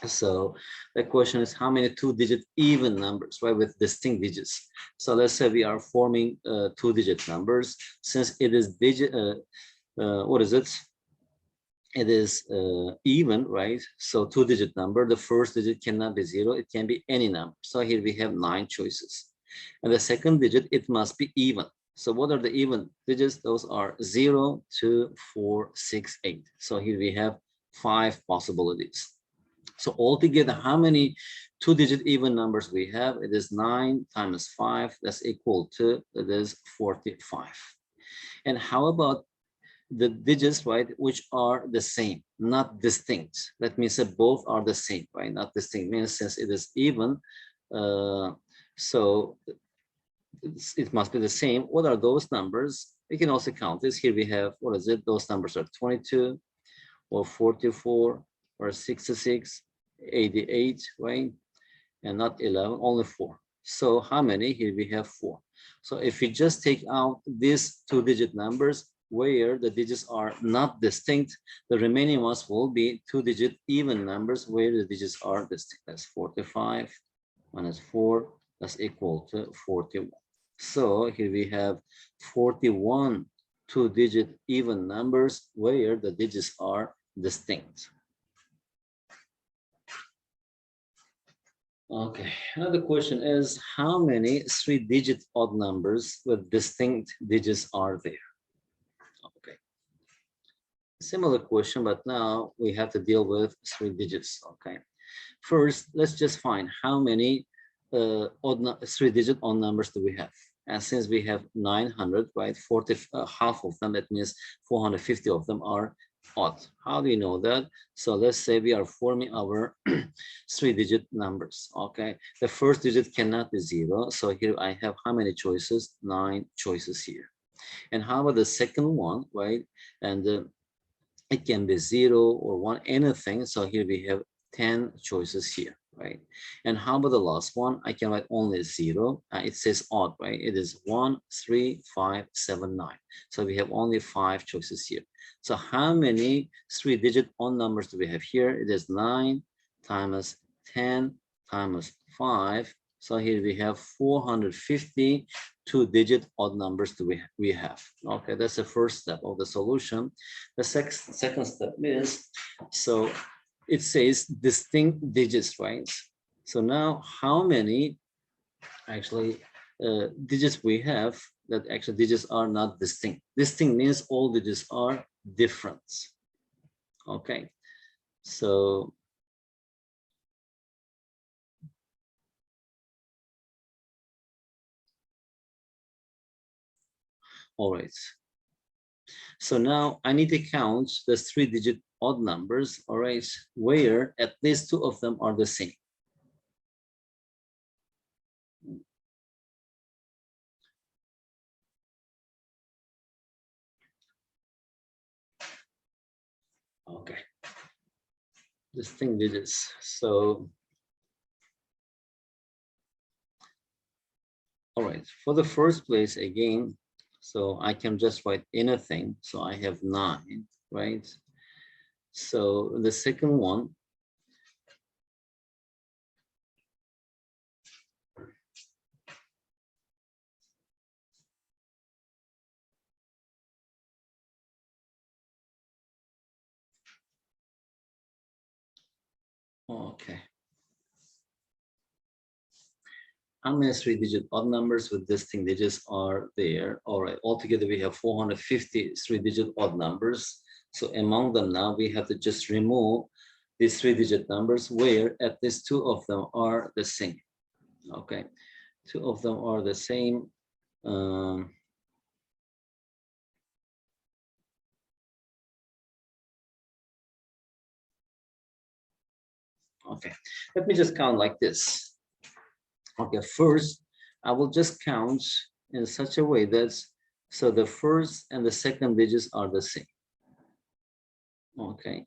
So the question is how many 2-digit even numbers, right, with distinct digits. So let's say we are forming 2-digit numbers. Since it is digit, what is it? It is even, right? So 2-digit number, the first digit cannot be 0, it can be any number. So here we have 9 choices. And the second digit, it must be even. So what are the even digits? Those are 0, 2, 4, 6, 8. So here we have 5 possibilities. So altogether, how many 2-digit even numbers we have? It is 9 times 5, that's equal to, that is 45. And how about the digits, right, which are the same, not distinct? That means that both are the same, right? Not distinct means since it is even, so it must be the same. What are those numbers? We can also count this. Here we have, what is it? Those numbers are 22 or 44 or 66, 88, right? And not 11, only 4. So how many? Here we have 4. So if we just take out these 2-digit numbers where the digits are not distinct, the remaining ones will be 2-digit even numbers where the digits are distinct. That's 45 minus 4, that's equal to 41. So here we have 41 2-digit even numbers where the digits are distinct. Okay, another question is how many 3-digit odd numbers with distinct digits are there? Okay, similar question, but now we have to deal with 3 digits. Okay, first let's just find how many 3-digit odd numbers do we have. And since we have 900, right, 40, half of them, that means 450 of them are odd. How do you know that? So let's say we are forming our 3-digit numbers. Okay, the first digit cannot be 0, so here I have how many choices? 9 choices here. And how about the second one, right? And it can be 0 or 1, anything. So here we have 10 choices here, right? And how about the last one? I can write only 0. It says odd, right? It is 1, 3, 5, 7, 9. So we have only 5 choices here. So how many 3-digit odd numbers do we have here? It is 9 times 10 times 5. So here we have 450 two-digit odd numbers we have. Okay, that's the first step of the solution. The second step is, so it says distinct digits, right? So now how many actually digits we have that actually digits are not distinct? Distinct means all digits are different. Okay, so all right. So now I need to count the three-digit odd numbers, all right, where at least two of them are the same. Okay, distinct digits. So, all right, for the first place again, so I can just write anything. So I have 9, right? So the second one, okay. How many three-digit odd numbers with distinct digits are there? All right, altogether we have 450 three-digit odd numbers. So among them now we have to just remove these three-digit numbers where at least two of them are the same. Okay, two of them are the same. Okay, let me just count like this. Okay, first, I will just count in such a way that so the first and the second digits are the same. Okay,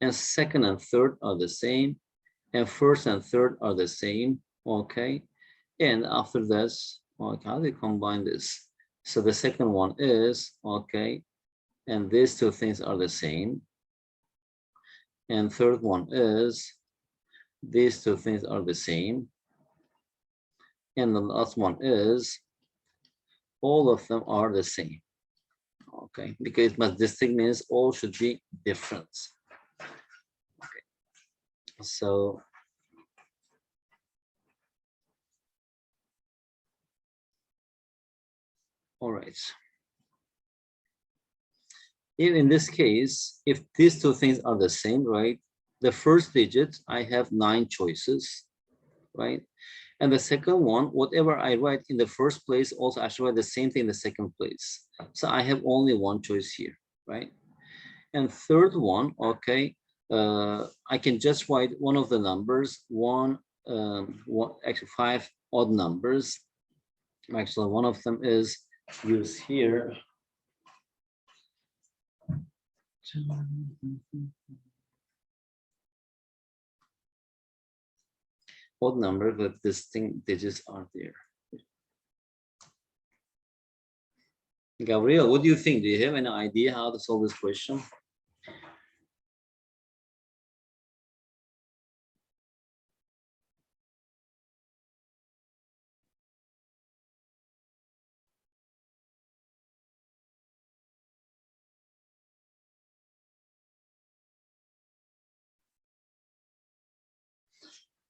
and second and third are the same, and first and third are the same. Okay, and after this, okay, how do you combine this? So the second one is okay, and these two things are the same. And third one is these two things are the same. And the last one is all of them are the same. Okay, because but distinct means all should be different. Okay, so all right. In this case, if these two things are the same, right? The first digit, I have 9 choices, right? And the second one, whatever I write in the first place, also I should write the same thing in the second place. So I have only one choice here, right? And third one, okay, I can just write one of the numbers, actually 5 odd numbers. Actually, one of them is used here. Odd number with distinct digits are there. Gabriel, what do you think? Do you have any idea how to solve this question?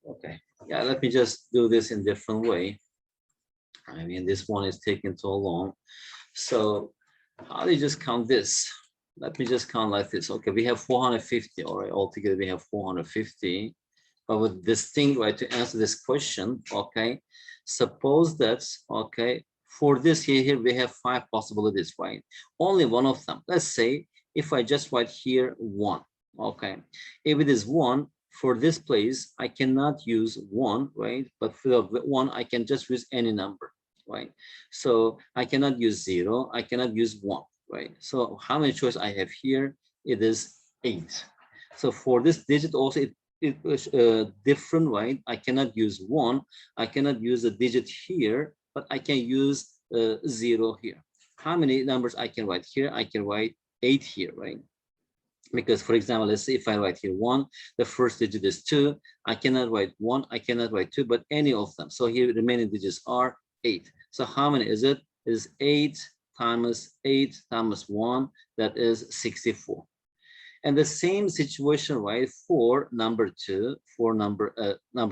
Okay, yeah, let me just do this in different way. I mean, this one is taking too long. So how do you just count this? Let me just count like this. Okay, we have 450, all right, altogether we have 450. But with this thing, right, to answer this question, okay, suppose that, okay, for this here we have 5 possibilities, right? Only one of them. Let's say if I just write here 1, okay. If it is 1, for this place, I cannot use 1, right? But for the 1, I can just use any number, right? So I cannot use 0, I cannot use 1, right? So how many choices I have here? It is 8. So for this digit also, it was different, right? I cannot use 1, I cannot use a digit here, but I can use 0 here. How many numbers I can write here? I can write 8 here, right? Because, for example, let's say if I write here 1, the first digit is 2. I cannot write 1, I cannot write 2, but any of them. So here the remaining digits are 8. So how many is it? It is 8 times 1, that is 64. And the same situation, right, for number 2, for number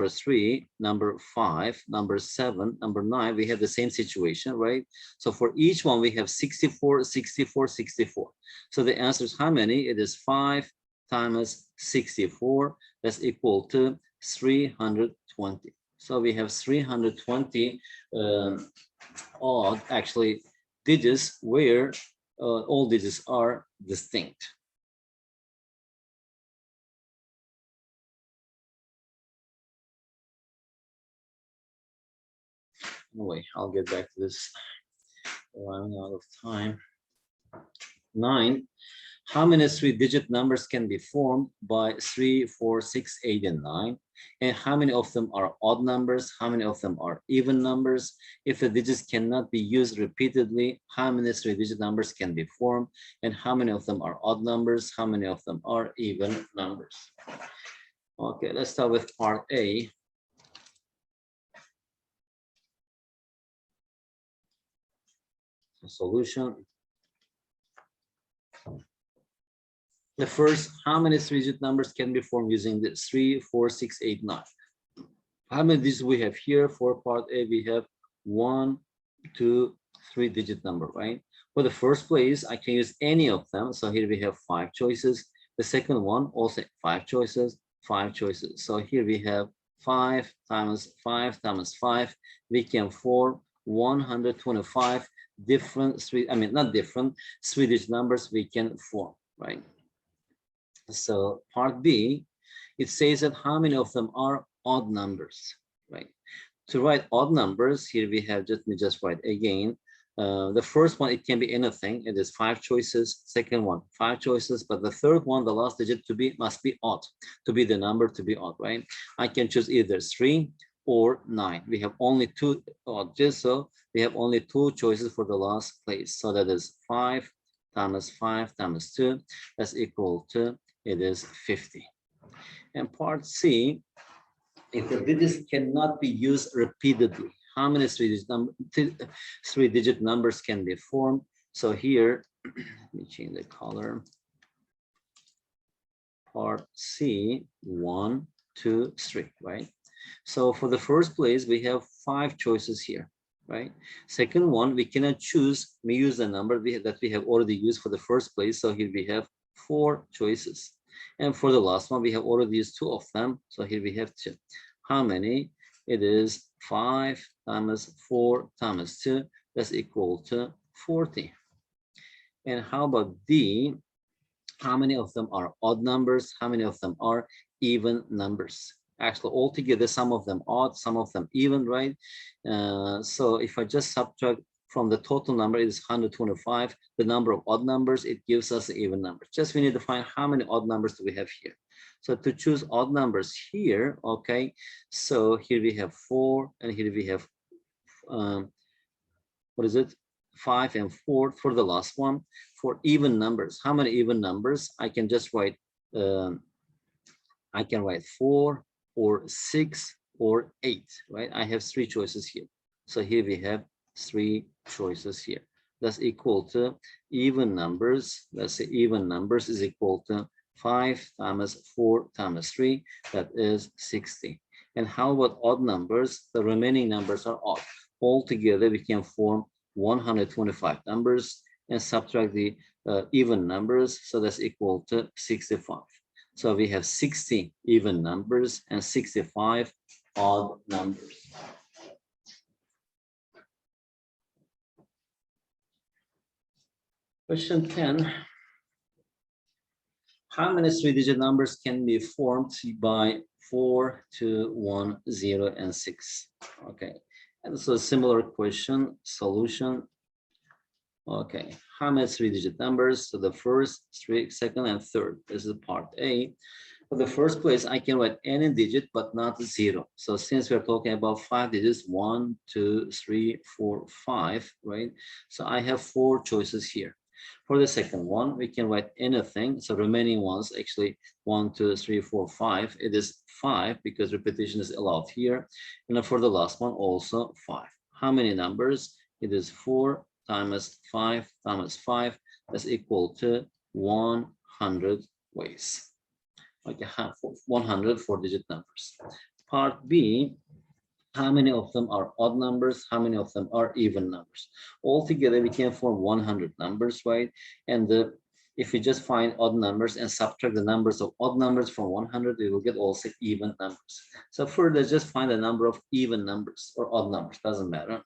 3, number 5, number 7, number 9, we have the same situation, right? So for each one, we have 64, 64, 64. So the answer is how many? It is 5 times 64. That's equal to 320. So we have 320 odd, actually, digits where all digits are distinct. Anyway, I'll get back to this. Running out of time. 9. How many 3-digit numbers can be formed by 3, 4, 6, 8, and 9? And how many of them are odd numbers? How many of them are even numbers? If the digits cannot be used repeatedly, how many 3-digit numbers can be formed? And how many of them are odd numbers? How many of them are even numbers? Okay, let's start with part A. Solution. The first, how many 3-digit numbers can be formed using this? 3, 4, 6, 8, 9. How many digits we have here? For part A, we have 1, 2, 3-digit number, right? For the first place, I can use any of them. So here we have 5 choices. The second one, also 5 choices, 5 choices. So here we have 5 times 5 times 5. We can form 125 different not different 3-digit numbers we can form, right? So part B, it says that how many of them are odd numbers, right? To write odd numbers, here we have, let me just write again. The first one, it can be anything. It is 5 choices. Second one, 5 choices. But the third one, the last digit must be odd, to be the number to be odd, right? I can choose either 3 or 9. We have only 2 odd digits, so we have only 2 choices for the last place. So that is 5 times 5 times 2. That's equal to, it is 50. And part C, if the digits cannot be used repeatedly, how many 3-digit numbers can be formed? So here, let me change the color. Part C, 1, 2, 3, right? So for the first place, we have 5 choices here, right? Second one, we cannot choose, we use the number that we have already used for the first place. So here we have 4 choices. And for the last one, we have already used 2 of them. So here we have 2. How many? It is 5 times 4 times 2. That's equal to 40. And how about D? How many of them are odd numbers? How many of them are even numbers? Actually, altogether, some of them odd, some of them even, right? So if I just subtract from the total number, it is 125. The number of odd numbers, it gives us even numbers. Just we need to find how many odd numbers do we have here. So to choose odd numbers here, okay, so here we have 4, and here we have, what is it? 5 and 4 for the last one. For even numbers, how many even numbers? I can just write, I can write 4 or 6 or 8, right? I have 3 choices here. So here we have 3 choices here. That's equal to even numbers. Let's say even numbers is equal to 5 times 4 times 3. That is 60. And how about odd numbers? The remaining numbers are odd. Altogether, we can form 125 numbers and subtract the even numbers. So that's equal to 65. So we have 60 even numbers and 65 odd numbers. Question 10. How many 3-digit numbers can be formed by 4, 2, 1, 0, and 6? Okay. And so a similar question, solution. Okay, how many 3-digit numbers? So the first, second, and third. This is part A. For the first place, I can write any digit, but not 0. So since we're talking about 5 digits, 1, 2, 3, 4, 5, right? So I have 4 choices here. For the second one, we can write anything. So remaining ones, actually 1, 2, 3, 4, 5. It is 5 because repetition is allowed here. And then for the last one, also 5. How many numbers? It is 4 times 5 times 5. That's equal to 100 ways. Okay, 100 four-digit numbers. Part B, how many of them are odd numbers? How many of them are even numbers? Altogether, we can form 100 numbers, right? And if we just find odd numbers and subtract the numbers of odd numbers from 100, we will get also even numbers. So first, let's just find the number of even numbers or odd numbers, doesn't matter.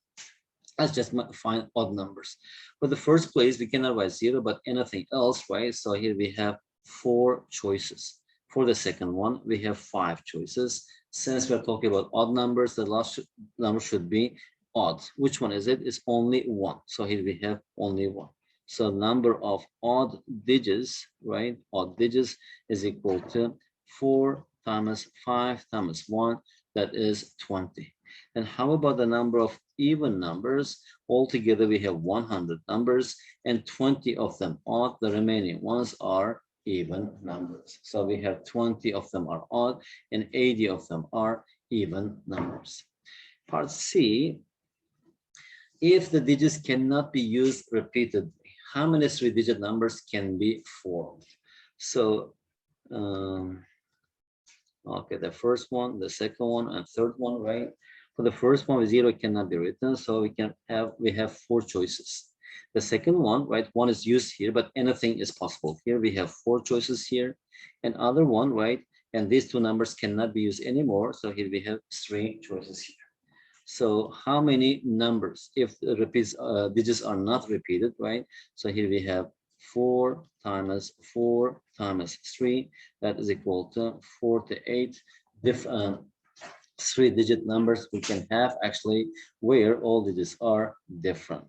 Let's just find odd numbers. For the first place, we cannot write 0, but anything else, right? So here we have 4 choices. For the second one, we have 5 choices. Since we're talking about odd numbers, the last number should be odd. Which one is it? It's only 1. So here we have only 1. So number of odd digits, right? Odd digits is equal to 4 times 5 times 1. That is 20. And how about the number of even numbers? Altogether, we have 100 numbers and 20 of them odd. The remaining ones are even numbers. So we have 20 of them are odd and 80 of them are even numbers. Part C, if the digits cannot be used repeatedly, how many 3-digit numbers can be formed? So, okay, the first one, the second one, and third one, right? For the first one, 0 cannot be written, so we have 4 choices. The second one, right, 1 is used here, but anything is possible. Here we have 4 choices here. And other one, right, and these 2 numbers cannot be used anymore, so here we have 3 choices here. So how many numbers, if the digits are not repeated, right? So here we have 4 times 4 times 3, that is equal to 48 different 3-digit numbers we can have actually where all digits are different.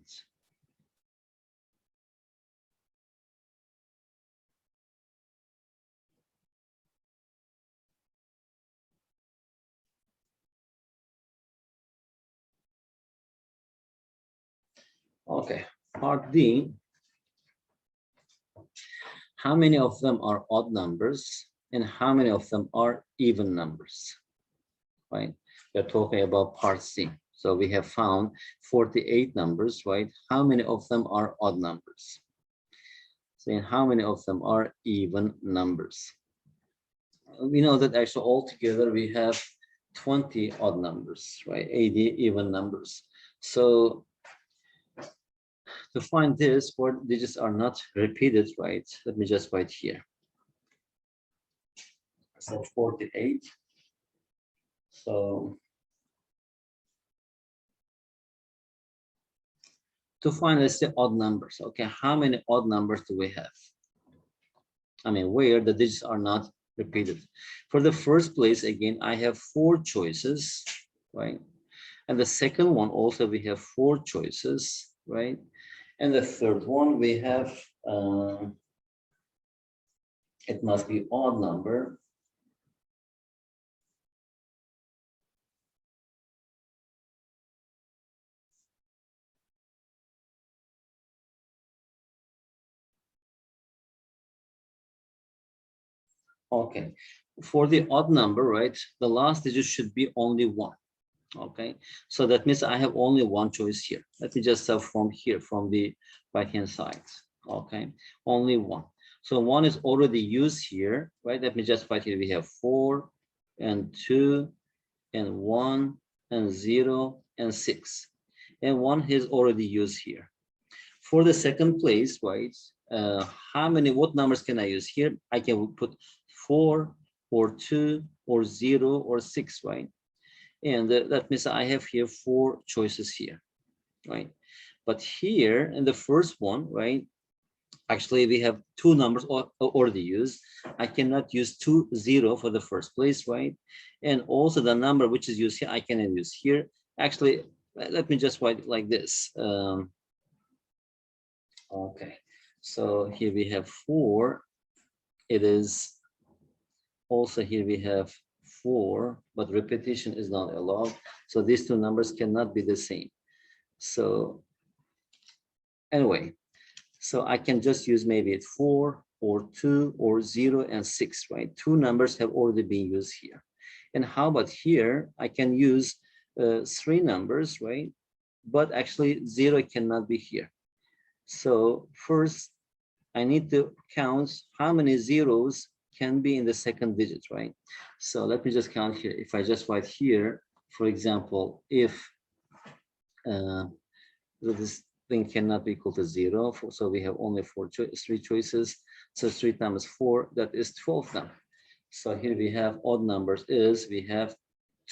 Okay, part D. How many of them are odd numbers and how many of them are even numbers? Right? We're talking about part C. So we have found 48 numbers, right? How many of them are odd numbers? So how many of them are even numbers? We know that actually altogether we have 20 odd numbers, right? 80 even numbers. So to find this, where digits are not repeated, right? Let me just write here. So 48. So to find, let's say, odd numbers. Okay, how many odd numbers do we have? I mean, where the digits are not repeated. For the first place, again, I have 4 choices, right? And the second one also we have 4 choices, right? And the third one we have, it must be odd number. Okay, for the odd number, right? The last digit should be only 1. Okay, so that means I have only 1 choice here. Let me just from here, from the right hand side. Okay, only 1. So 1 is already used here, right? Let me just write here. We have 4 and 2 and 1 and 0 and 6. And 1 is already used here. For the second place, right? What numbers can I use here? I can put 4 or 2 or 0 or 6, right? And that means I have here 4 choices here, right? But here in the first one, right? Actually, we have 2 numbers already used. I cannot use 2, 0 for the first place, right? And also the number which is used here, I cannot use here. Actually, let me just write it like this. Okay, so here we have 4. It is also here we have 4, but repetition is not allowed. So these 2 numbers cannot be the same. So anyway, So I can just use maybe 4 or 2 or 0 and 6, right? Two numbers have already been used here. And how about here? I can use 3 numbers, right? But actually 0 cannot be here. So first I need to count how many zeros can be in the second digit, right? So let me just count here. If I just write here, for example, if this thing cannot be equal to 0, so we have only 3 choices. So 3 times 4, that is 12 now. So here we have odd numbers is we have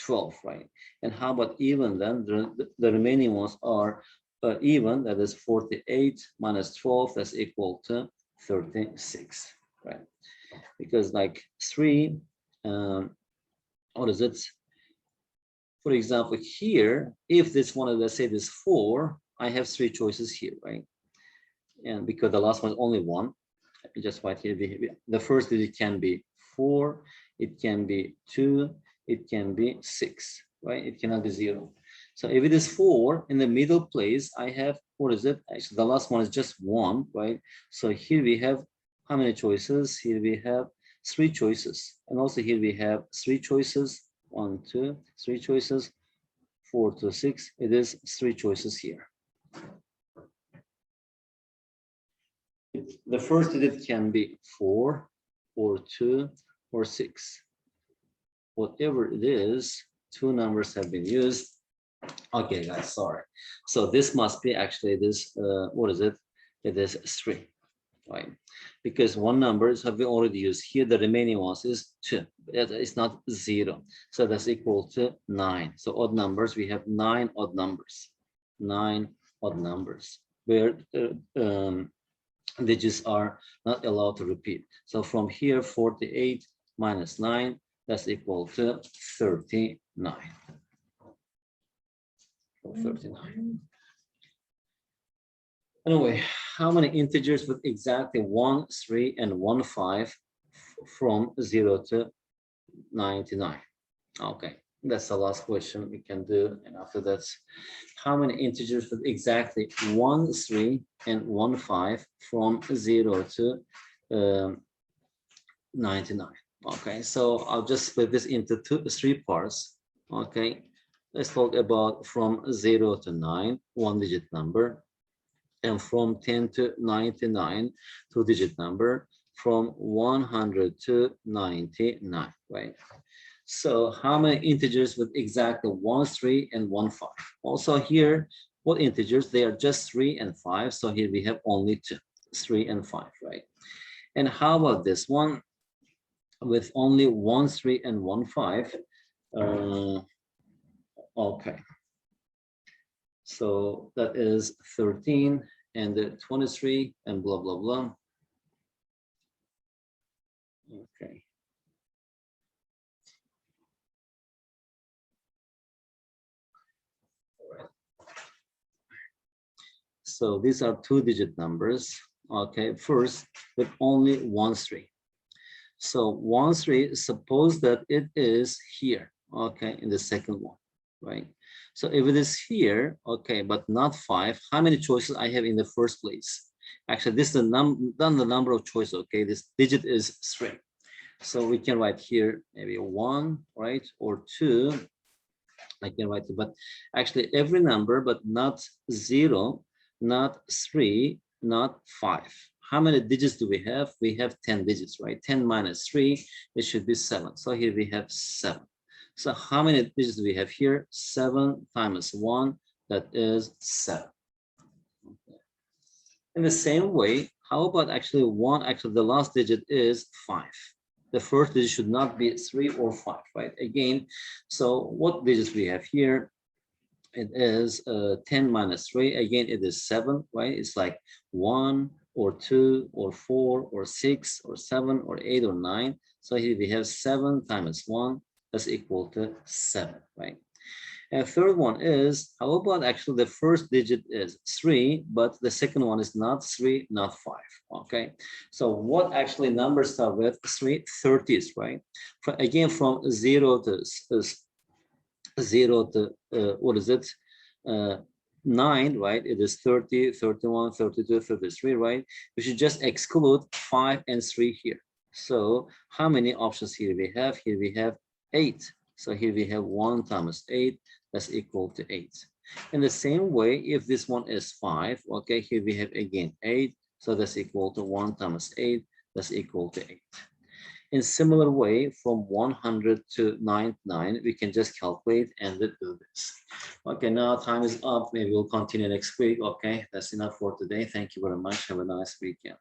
12, right? And how about even then? The remaining ones are even, that is 48 minus 12, that's equal to 36, right? Because like 3, what is it? For example, here, if this one, let's say this 4, I have 3 choices here, right? And because the last one is only 1, let me just write here, the first digit can be 4, it can be 2, it can be 6, right? It cannot be 0. So if it is 4, in the middle place, I have, what is it? Actually, the last one is just 1, right? So here we have how many choices? Here we have 3 choices. And also here we have 3 choices. 1, 2, 3 choices. 4 to 6. It is 3 choices here. The first digit can be 4 or 2 or 6. Whatever it is, 2 numbers have been used. Okay, guys, sorry. So this must be actually this, what is it? It is 3, right? Because 1 number is have we already used here. The remaining ones is 2. It's not 0. So that's equal to 9. So odd numbers, we have 9 odd numbers. 9 odd numbers where digits are not allowed to repeat. So from here, 48 minus 9, that's equal to 39. 39. Anyway, how many integers with exactly 1, 3, and 1, 5 from 0 to 99? Okay, that's the last question we can do. And after that, how many integers with exactly 1, 3, and 1, 5 from 0 to 99? Okay, so I'll just split this into 3 parts. Okay, let's talk about from 0 to 9, 1-digit number, and from 10 to 99, 2-digit number, from 100 to 99, right? So how many integers with exactly 1, 3, and 1, 5? Also here, what integers? They are just 3 and 5. So here we have only 2, 3 and 5, right? And how about this one with only 1, 3, and 1, 5? Okay. So that is 13 and 23 and blah, blah, blah. Okay. All right. So these are 2-digit numbers. Okay, first with only 1, 3. So 1, 3, suppose that it is here, okay, in the second one, right? So if it is here, okay, but not 5, how many choices I have in the first place? Actually, this is the number of choices, okay? This digit is 3. So we can write here maybe 1, right, or 2. I can write it, but actually every number, but not 0, not 3, not 5. How many digits do we have? We have 10 digits, right? 10 minus 3, it should be 7. So here we have 7. So how many digits do we have here? 7 times 1, that is 7. In the same way, how about actually 1? Actually, the last digit is 5. The first digit should not be 3 or 5, right? Again, so what digits we have here? It is 10 minus 3. Again, it is 7, right? It's like 1 or 2 or 4 or 6 or 7 or 8 or 9. So here we have 7 times 1, that's equal to 7, right? And third one is, how about actually the first digit is 3, but the second one is not 3, not 5, okay? So what actually numbers start with 3? 30s, right? Again, from 0 to, what is it? 9, right? It is 30, 31, 32, 33, right? We should just exclude 5 and 3 here. So how many options here we have? Here we have 8. So here we have 1 times 8, that's equal to 8. In the same way, if this one is 5, okay, here we have again 8, so that's equal to 1 times 8, that's equal to 8. In similar way, from 100 to 99, we can just calculate and do this. Okay, now time is up. Maybe we'll continue next week. Okay, that's enough for today. Thank you very much. Have a nice weekend.